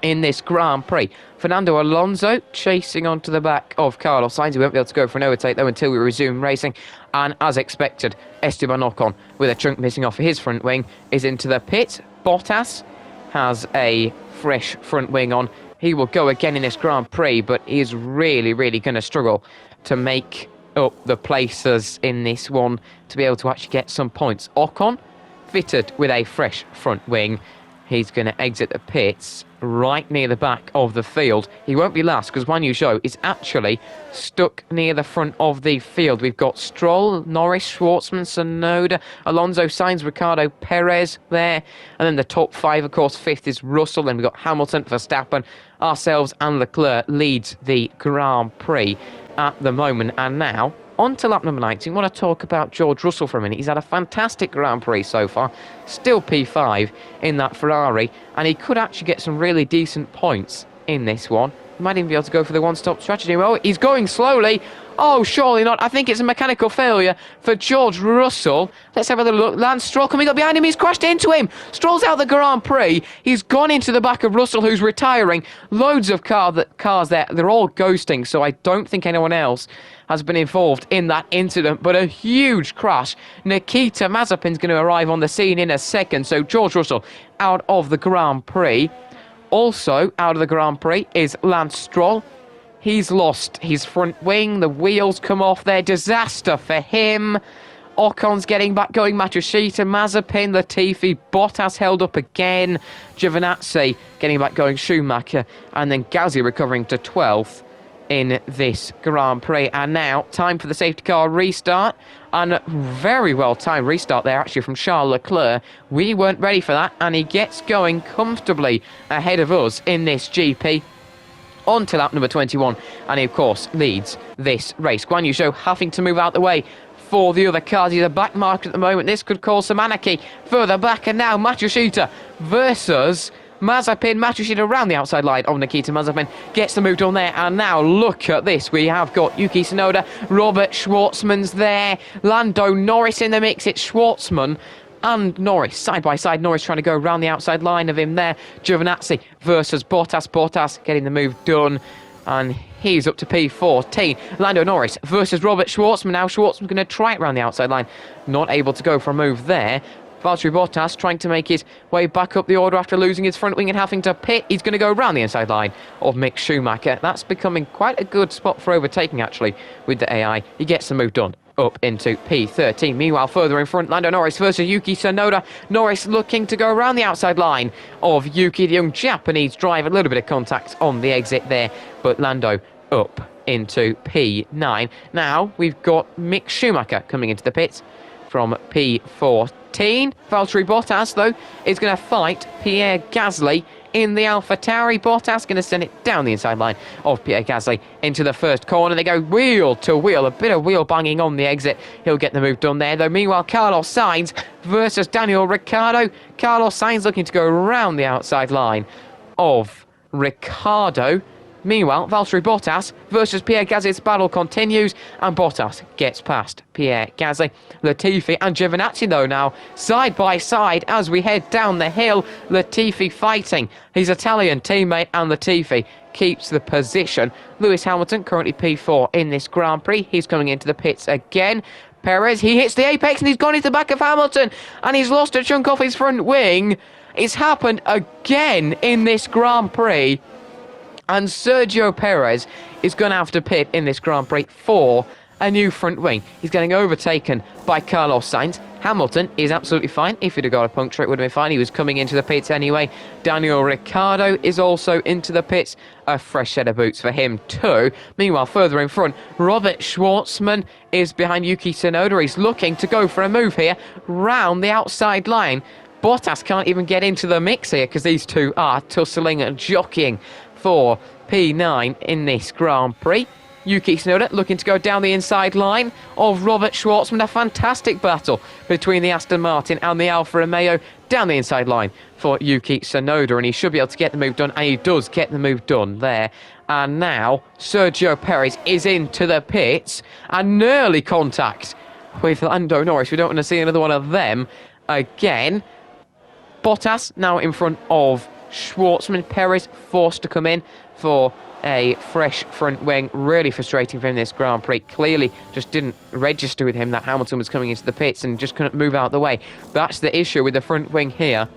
Speaker 1: in this Grand Prix. Fernando Alonso chasing onto the back of Carlos Sainz. He won't be able to go for an overtake though until we resume racing. And as expected, Esteban Ocon, with a chunk missing off his front wing, is into the pit. Bottas has a fresh front wing on. He will go again in this Grand Prix, but is really, really going to struggle to make up the places in this one to be able to actually get some points. Ocon, fitted with a fresh front wing. He's going to exit the pits right near the back of the field. He won't be last because Guan Yu Zhou is actually stuck near the front of the field. We've got Stroll, Norris, Schwartzman, Tsunoda, Alonso, Sainz, Ricciardo, Perez there. And then the top five, of course, fifth is Russell. Then we've got Hamilton, Verstappen, ourselves and Leclerc leads the Grand Prix at the moment. And now, on to lap number 19. I want to talk about George Russell for a minute. He's had a fantastic Grand Prix so far. Still P5 in that Ferrari. And he could actually get some really decent points in this one. He might even be able to go for the one-stop strategy. Oh, he's going slowly. Oh, surely not. I think it's a mechanical failure for George Russell. Let's have a little look. Lance Stroll coming up behind him. He's crashed into him. Stroll's out the Grand Prix. He's gone into the back of Russell, who's retiring. Loads of cars there. They're all ghosting, so I don't think anyone else has been involved in that incident. But a huge crash. Nikita Mazepin's going to arrive on the scene in a second. So George Russell out of the Grand Prix. Also out of the Grand Prix is Lance Stroll. He's lost his front wing. The wheels come off there. Disaster for him. Ocon's getting back going. Matsushita, Mazepin, Latifi, Bottas held up again. Giovinazzi getting back going. Schumacher. And then Gasly recovering to 12th in this Grand Prix. And now, time for the safety car restart. And very well timed restart there, actually, from Charles Leclerc. We weren't ready for that. And he gets going comfortably ahead of us in this GP. On to lap number 21, and he, of course, leads this race. Guan Yu Zhou having to move out the way for the other cars. He's a back marker at the moment. This could cause some anarchy further back, and now Matsushita versus Mazepin. Matsushita around the outside line of Nikita Mazepin gets the move done there, and now look at this. We have got Yuki Tsunoda, Robert Schwartzman's there, Lando Norris in the mix. It's Schwartzman and Norris, side by side. Norris trying to go around the outside line of him there. Giovinazzi versus Bottas. Bottas getting the move done. And he's up to P14. Lando Norris versus Robert Schwartzman. Now Schwartzman's going to try it around the outside line. Not able to go for a move there. Valtteri Bottas trying to make his way back up the order after losing his front wing and having to pit. He's going to go around the inside line of Mick Schumacher. That's becoming quite a good spot for overtaking, actually, with the AI. He gets the move done. Up into P13. Meanwhile, further in front, Lando Norris versus Yuki Tsunoda. Norris looking to go around the outside line of Yuki, the young Japanese driver. A little bit of contact on the exit there, but Lando up into P9. Now, we've got Mick Schumacher coming into the pits from P14. Valtteri Bottas, though, is going to fight Pierre Gasly in the AlphaTauri. Bottas going to send it down the inside line of Pierre Gasly into the first corner. They go wheel to wheel, a bit of wheel banging on the exit. He'll get the move done there, though. Meanwhile, Carlos Sainz versus Daniel Ricciardo. Carlos Sainz looking to go around the outside line of Ricciardo. Meanwhile, Valtteri Bottas versus Pierre Gasly's battle continues, and Bottas gets past Pierre Gasly. Latifi and Giovinazzi, though, now side by side as we head down the hill. Latifi fighting his Italian teammate, and Latifi keeps the position. Lewis Hamilton, currently P4 in this Grand Prix. He's coming into the pits again. Perez, he hits the apex and he's gone into the back of Hamilton, and he's lost a chunk off his front wing. It's happened again in this Grand Prix. And Sergio Perez is going to have to pit in this Grand Prix for a new front wing. He's getting overtaken by Carlos Sainz. Hamilton is absolutely fine. If he'd have got a puncture, it would have been fine. He was coming into the pits anyway. Daniel Ricciardo is also into the pits. A fresh set of boots for him too. Meanwhile, further in front, Robert Schwartzman is behind Yuki Tsunoda. He's looking to go for a move here round the outside line. Bottas can't even get into the mix here because these two are tussling and jockeying for P9 in this Grand Prix. Yuki Tsunoda looking to go down the inside line of Robert Schwartzman. A fantastic battle between the Aston Martin and the Alfa Romeo down the inside line for Yuki Tsunoda, and he should be able to get the move done, and he does get the move done there. And now Sergio Perez is into the pits and nearly contact with Lando Norris. We don't want to see another one of them again. Bottas now in front of Schwartzman. Perez forced to come in for a fresh front wing. Really frustrating for him this Grand Prix. Clearly just didn't register with him that Hamilton was coming into the pits and just couldn't move out of the way. That's the issue with the front wing here.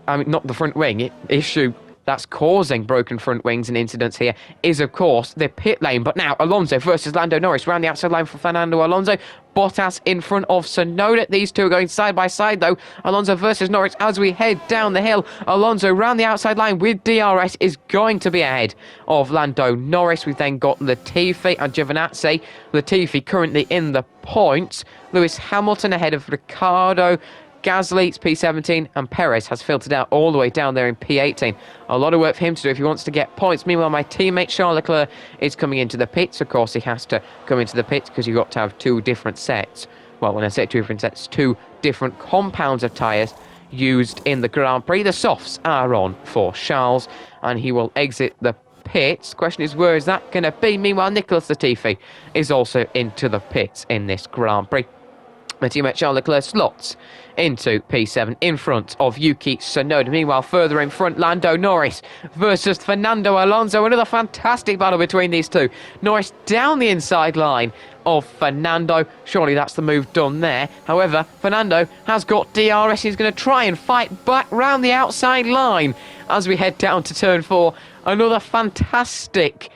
Speaker 1: I mean, not the front wing. Issue that's causing broken front wings and incidents here is, of course, the pit lane. But now Alonso versus Lando Norris round the outside line for Fernando Alonso. Bottas in front of Tsunoda. These two are going side by side, though. Alonso versus Norris as we head down the hill. Alonso round the outside line with DRS is going to be ahead of Lando Norris. We've then got Latifi and Giovinazzi. Latifi currently in the points. Lewis Hamilton ahead of Ricciardo. Gasly's P17, and Perez has filtered out all the way down there in P18. A lot of work for him to do if he wants to get points. Meanwhile, my teammate Charles Leclerc is coming into the pits. Of course, he has to come into the pits because you've got to have two different sets. Well, when I say two different sets, two different compounds of tyres used in the Grand Prix. The softs are on for Charles, and he will exit the pits. Question is, where is that going to be? Meanwhile, Nicholas Latifi is also into the pits in this Grand Prix. My teammate Charles Leclerc slots into P7 in front of Yuki Tsunoda. Meanwhile, further in front, Lando Norris versus Fernando Alonso. Another fantastic battle between these two. Norris down the inside line of Fernando. Surely that's the move done there. However, Fernando has got DRS. He's going to try and fight back round the outside line as we head down to turn 4. Another fantastic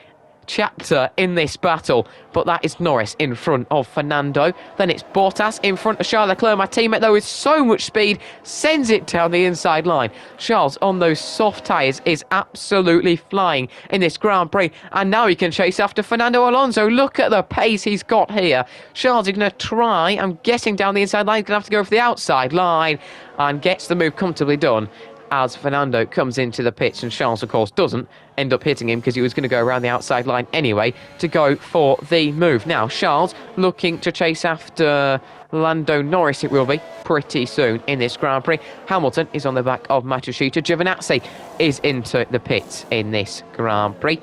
Speaker 1: chapter in this battle, but that is Norris in front of Fernando. Then it's Bottas in front of Charles Leclerc. My teammate, though, with so much speed, sends it down the inside line. Charles, on those soft tyres, is absolutely flying in this Grand Prix, and now he can chase after Fernando Alonso. Look at the pace he's got here. Charles is going to try, I'm guessing, down the inside line. He's going to have to go for the outside line and gets the move comfortably done as Fernando comes into the pits, and Charles, of course, doesn't end up hitting him because he was going to go around the outside line anyway to go for the move. Now, Charles looking to chase after Lando Norris, it will be pretty soon in this Grand Prix. Hamilton is on the back of Matsushita. Giovinazzi is into the pits in this Grand Prix.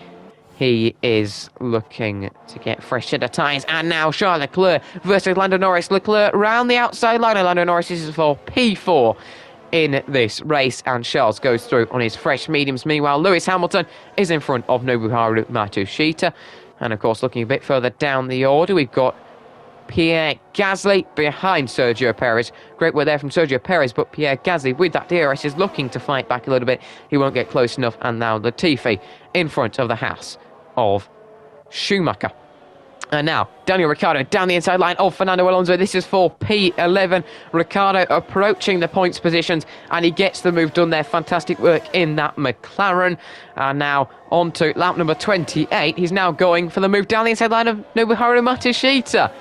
Speaker 1: He is looking to get fresh set of tyres. And now Charles Leclerc versus Lando Norris. Leclerc round the outside line, and Lando Norris is for P4 in this race, and Charles goes through on his fresh mediums. Meanwhile, Lewis Hamilton is in front of Nobuharu Matsushita. And of course, looking a bit further down the order, we've got Pierre Gasly behind Sergio Perez. Great work there from Sergio Perez, but Pierre Gasly with that DRS is looking to fight back a little bit. He won't get close enough, and now Latifi in front of the house of Schumacher. And now, Daniel Ricciardo down the inside line of Fernando Alonso. This is for P11. Ricciardo approaching the points positions, and he gets the move done there. Fantastic work in that McLaren. And now on to lap number 28. He's now going for the move down the inside line of Nobuharu Matsushita.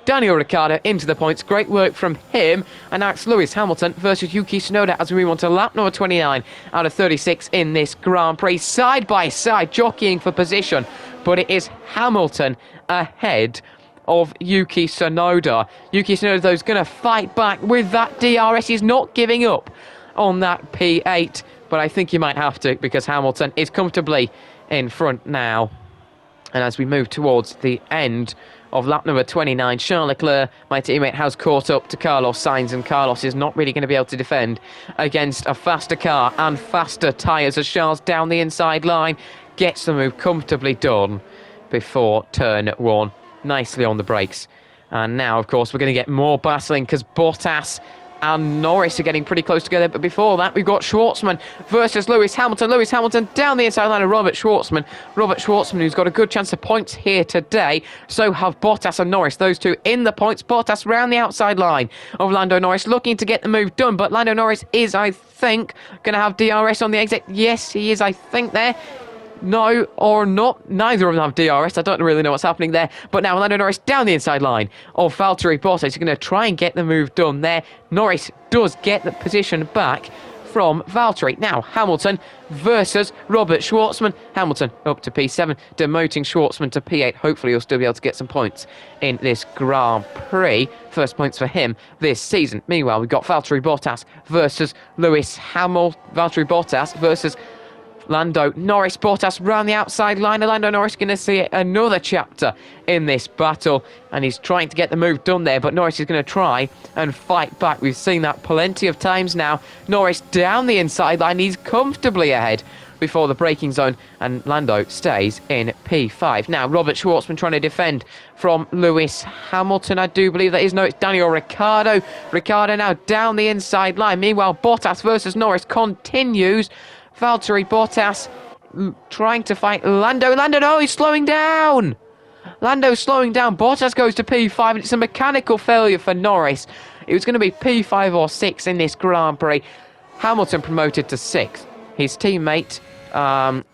Speaker 1: Daniel Ricciardo into the points. Great work from him. And now it's Lewis Hamilton versus Yuki Tsunoda as we move on to lap number 29 out of 36 in this Grand Prix. Side by side, jockeying for position. But it is Hamilton ahead of Yuki Tsunoda. Yuki Tsunoda, though, is going to fight back with that DRS. He's not giving up on that P8, but I think he might have to because Hamilton is comfortably in front now. And as we move towards the end of lap number 29, Charles Leclerc, my teammate, has caught up to Carlos Sainz, and Carlos is not really going to be able to defend against a faster car and faster tyres as Charles down the inside line gets the move comfortably done before turn 1. Nicely on the brakes. And now, of course, we're going to get more battling because Bottas and Norris are getting pretty close together. But before that, we've got Schwartzman versus Lewis Hamilton. Lewis Hamilton down the inside line of Robert Schwartzman. Robert Schwartzman, who's got a good chance of points here today. So have Bottas and Norris. Those two in the points. Bottas round the outside line of Lando Norris, looking to get the move done. But Lando Norris is, I think, going to have DRS on the exit. Yes, he is, I think, there. No, or not. Neither of them have DRS. I don't really know what's happening there. But now Lando Norris down the inside line of Valtteri Bottas. He's going to try and get the move done there. Norris does get the position back from Valtteri. Now Hamilton versus Robert Schwartzman. Hamilton up to P7, demoting Schwartzman to P8. Hopefully he'll still be able to get some points in this Grand Prix. First points for him this season. Meanwhile, we've got Valtteri Bottas versus Lewis Hamilton. Valtteri Bottas versus Lando Norris. Bottas round the outside line. Lando Norris going to see another chapter in this battle, and he's trying to get the move done there, but Norris is going to try and fight back. We've seen that plenty of times now. Norris down the inside line. He's comfortably ahead before the braking zone, and Lando stays in P5. Now Robert Schwartzman trying to defend from Lewis Hamilton, I do believe that is. No, it's Daniel Ricciardo. Ricciardo now down the inside line. Meanwhile, Bottas versus Norris continues. Valtteri Bottas trying to fight Lando. Lando, no, he's slowing down. Lando's slowing down. Bottas goes to P5, and it's a mechanical failure for Norris. It was going to be P5 or 6 in this Grand Prix. Hamilton promoted to 6th. His teammate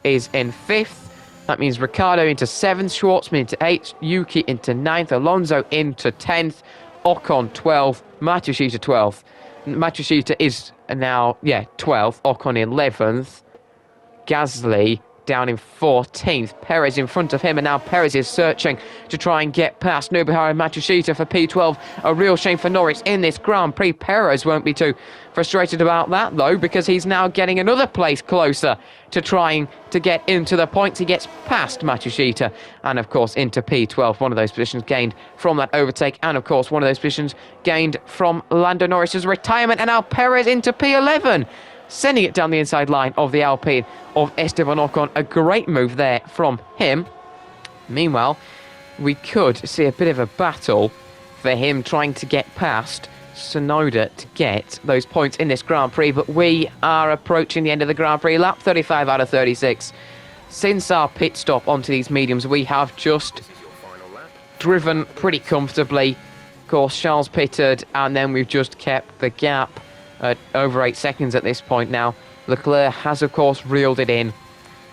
Speaker 1: is in 5th. That means Ricciardo into 7th, Schwartzman into 8th, Yuki into 9th, Alonso into 10th, Ocon 12th, Matsushita 12th. Matsushita is now, 12th, Ocon 11th, Gasly down in 14th, Perez in front of him, and now Perez is searching to try and get past Nobuharu Matsushita for P12. A real shame for Norris in this Grand Prix. Perez won't be too frustrated about that, though, because he's now getting another place closer to trying to get into the points. He gets past Matsushita and, of course, into P12. One of those positions gained from that overtake, and, of course, one of those positions gained from Lando Norris's retirement, and now Perez into P11. Sending it down the inside line of the Alpine of Esteban Ocon. A great move there from him. Meanwhile, we could see a bit of a battle for him trying to get past Tsunoda to get those points in this Grand Prix, but we are approaching the end of the Grand Prix. Lap 35 out of 36. Since our pit stop onto these mediums, we have just driven pretty comfortably. Of course, Charles pitted, and then we've just kept the gap at over 8 seconds at this point now. Leclerc has, of course, reeled it in.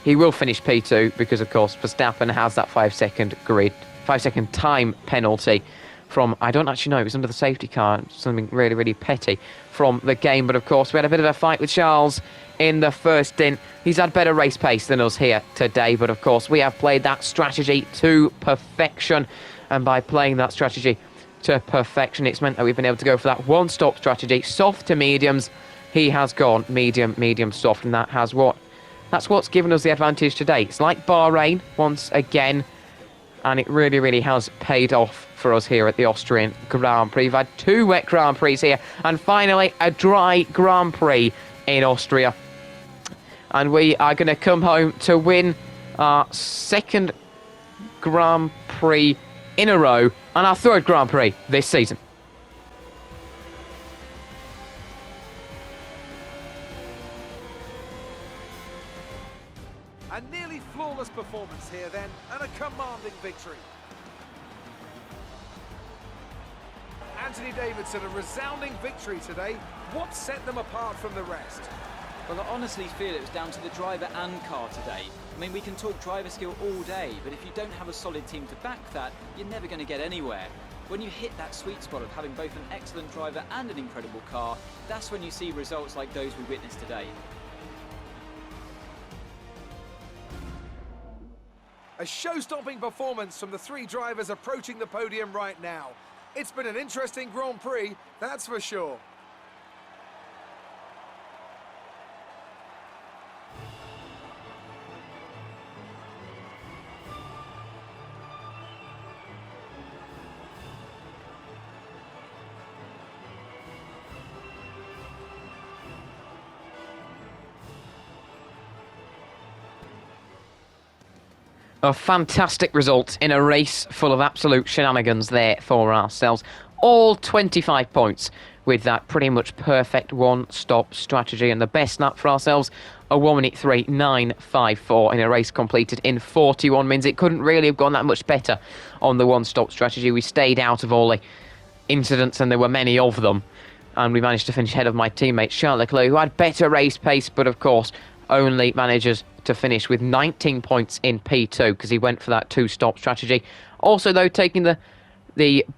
Speaker 1: He will finish P2 because, of course, Verstappen has that 5-second grid, 5-second time penalty from, I don't actually know, it was under the safety car, something really, really petty from the game. But, of course, we had a bit of a fight with Charles in the first stint. He's had better race pace than us here today, but, of course, we have played that strategy to perfection. And by playing that strategy to perfection, it's meant that we've been able to go for that one-stop strategy, soft to mediums. He has gone medium, medium, soft, and that's what's given us the advantage today. It's like Bahrain once again, and it really, really has paid off for us here at the Austrian Grand Prix. We've had 2 wet Grand Prix here, and finally a dry Grand Prix in Austria. And we are going to come home to win our 2nd Grand Prix in a row, and our 3rd Grand Prix this season.
Speaker 2: A nearly flawless performance here then, and a commanding victory. Anthony Davidson, a resounding victory today. What set them apart from the rest?
Speaker 3: Well, I honestly feel it was down to the driver and car today. I mean, we can talk driver skill all day, but if you don't have a solid team to back that, you're never going to get anywhere. When you hit that sweet spot of having both an excellent driver and an incredible car, that's when you see results like those we witnessed today.
Speaker 2: A show-stopping performance from the 3 drivers approaching the podium right now. It's been an interesting Grand Prix, that's for sure.
Speaker 1: A fantastic result in a race full of absolute shenanigans there for ourselves. all 25 points with that pretty much perfect one-stop strategy. And the best lap for ourselves, a 1 minute 3:9.54 in a race completed in 41 minutes. It couldn't really have gone that much better on the one-stop strategy. We stayed out of all the incidents, and there were many of them. And we managed to finish ahead of my teammate Charles Leclerc, who had better race pace, but of course only manages to finish with 19 points in P2 because he went for that two-stop strategy. Also, though, taking the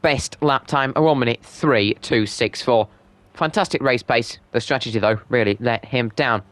Speaker 1: best lap time, a 1 minute 3:2.64. Fantastic race pace. The strategy, though, really let him down.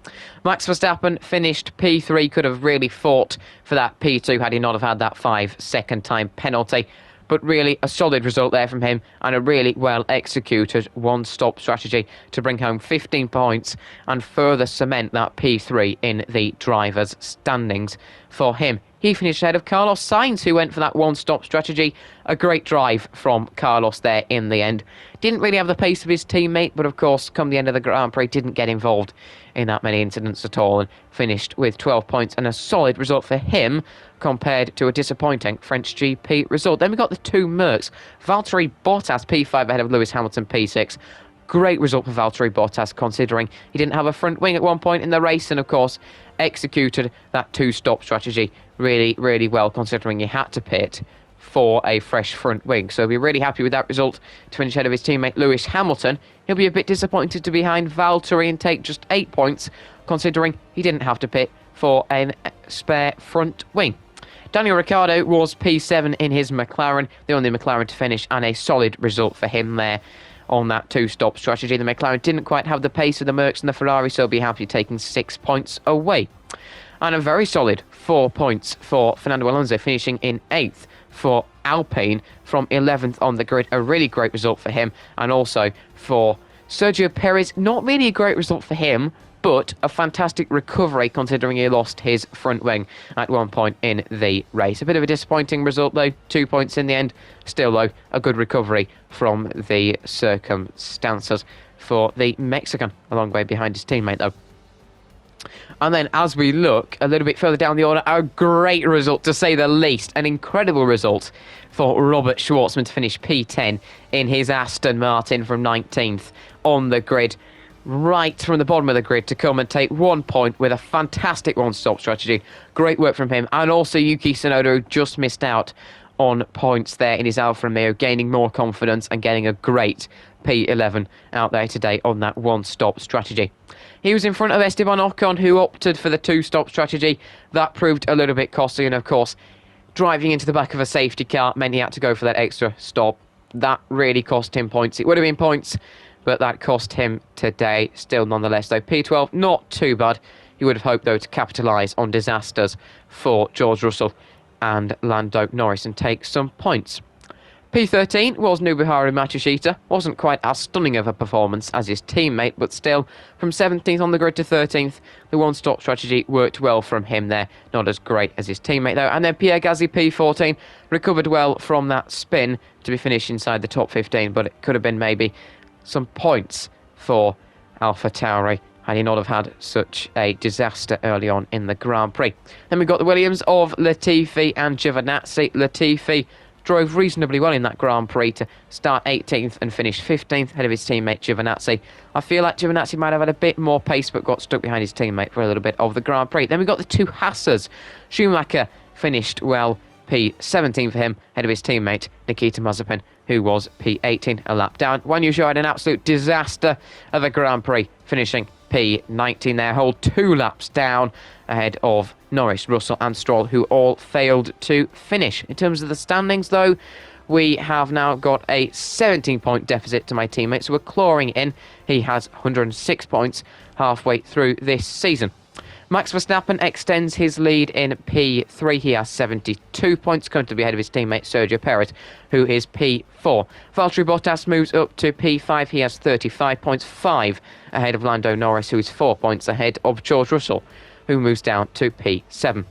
Speaker 1: Max Verstappen finished P3, could have really fought for that P2 had he not have had that 5-second time penalty. But really a solid result there from him, and a really well executed one-stop strategy to bring home 15 points and further cement that P3 in the drivers' standings for him. He finished ahead of Carlos Sainz, who went for that one-stop strategy. A great drive from Carlos there in the end. Didn't really have the pace of his teammate, but of course, come the end of the Grand Prix, didn't get involved in that many incidents at all, and finished with 12 points and a solid result for him compared to a disappointing French GP result. Then we got the two Mercs. Valtteri Bottas P5 ahead of Lewis Hamilton P6. Great result for Valtteri Bottas, considering he didn't have a front wing at one point in the race, and of course executed that two-stop strategy really, really well, considering he had to pit for a fresh front wing. So we're really happy with that result to finish ahead of his teammate Lewis Hamilton. He'll be a bit disappointed to be behind Valtteri and take just 8 points, considering he didn't have to pit for a spare front wing. Daniel Ricciardo was P7 in his McLaren, the only McLaren to finish, and a solid result for him there on that two-stop strategy. The McLaren didn't quite have the pace of the Mercs and the Ferrari, so he'll be happy taking 6 points away. And a very solid 4 points for Fernando Alonso, finishing in 8th for Alpine from 11th on the grid. A really great result for him. And also for Sergio Perez, not really a great result for him, but a fantastic recovery considering he lost his front wing at one point in the race. A bit of a disappointing result though, 2 points in the end. Still though, a good recovery from the circumstances for the Mexican, a long way behind his teammate though. And then as we look a little bit further down the order, a great result to say the least, an incredible result for Robert Schwartzman to finish P10 in his Aston Martin from 19th on the grid, right from the bottom of the grid to come and take 1 point with a fantastic one-stop strategy. Great work from him, and also Yuki Tsunoda, who just missed out on points there in his Alfa Romeo, gaining more confidence and getting a great P11 out there today on that one-stop strategy. He was in front of Esteban Ocon, who opted for the two-stop strategy. That proved a little bit costly, and of course, driving into the back of a safety car meant he had to go for that extra stop. That really cost him points. It would have been points, but that cost him today. Still, nonetheless, though, P12, not too bad. He would have hoped, though, to capitalise on disasters for George Russell and Lando Norris and take some points. P13 was Nobuharu Matsushita. Wasn't quite as stunning of a performance as his teammate, but still, from 17th on the grid to 13th, the one-stop strategy worked well from him there. Not as great as his teammate, though. And then Pierre Gasly, P14, recovered well from that spin to be finished inside the top 15, but it could have been maybe some points for AlphaTauri had he not have had such a disaster early on in the Grand Prix. Then we got the Williams of Latifi and Giovinazzi. Latifi drove reasonably well in that Grand Prix to start 18th and finish 15th ahead of his teammate Giovinazzi. I feel like Giovinazzi might have had a bit more pace but got stuck behind his teammate for a little bit of the Grand Prix. Then we got the two Haasers. Schumacher finished well, P17 for him, ahead of his teammate Nikita Mazepin, who was P18, a lap down. Guan Yu Zhou had an absolute disaster of a Grand Prix, finishing P19 there, whole 2 laps down ahead of Norris, Russell and Stroll, who all failed to finish. In terms of the standings, though, we have now got a 17-point deficit to my teammate, so we're clawing in. He has 106 points halfway through this season. Max Verstappen extends his lead in P3. He has 72 points, comfortably ahead of his teammate Sergio Perez, who is P4. Valtteri Bottas moves up to P5. He has 35 points, 5 ahead of Lando Norris, who is 4 points ahead of George Russell, who moves down to P7.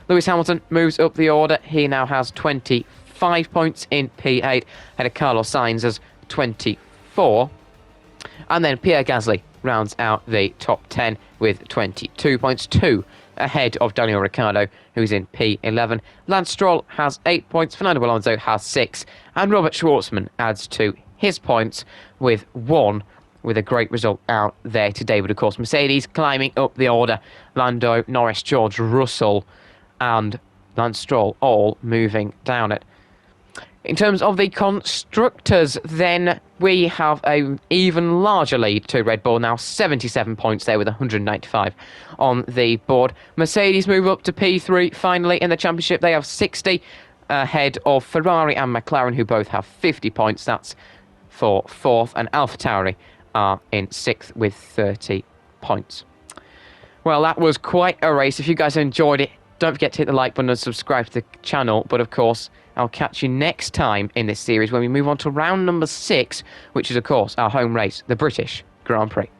Speaker 1: Lewis Hamilton moves up the order. He now has 25 points in P8, ahead of Carlos Sainz 24. And then Pierre Gasly rounds out the top 10 with 22 points, 2 ahead of Daniel Ricciardo, who's in P11. Lance Stroll has 8 points, Fernando Alonso has 6, and Robert Schwartzman adds to his points with 1, with a great result out there today. But of course, Mercedes climbing up the order. Lando, Norris, George Russell and Lance Stroll all moving down it. In terms of the constructors, then we have an even larger lead to Red Bull now, 77 points there with 195 on the board. Mercedes move up to P3 finally in the championship. They have 60 ahead of Ferrari and McLaren, who both have 50 points. That's for 4th, and AlphaTauri are in 6th with 30 points. Well, that was quite a race. If you guys enjoyed it, don't forget to hit the like button and subscribe to the channel. But of course, I'll catch you next time in this series when we move on to round number 6, which is, of course, our home race, the British Grand Prix.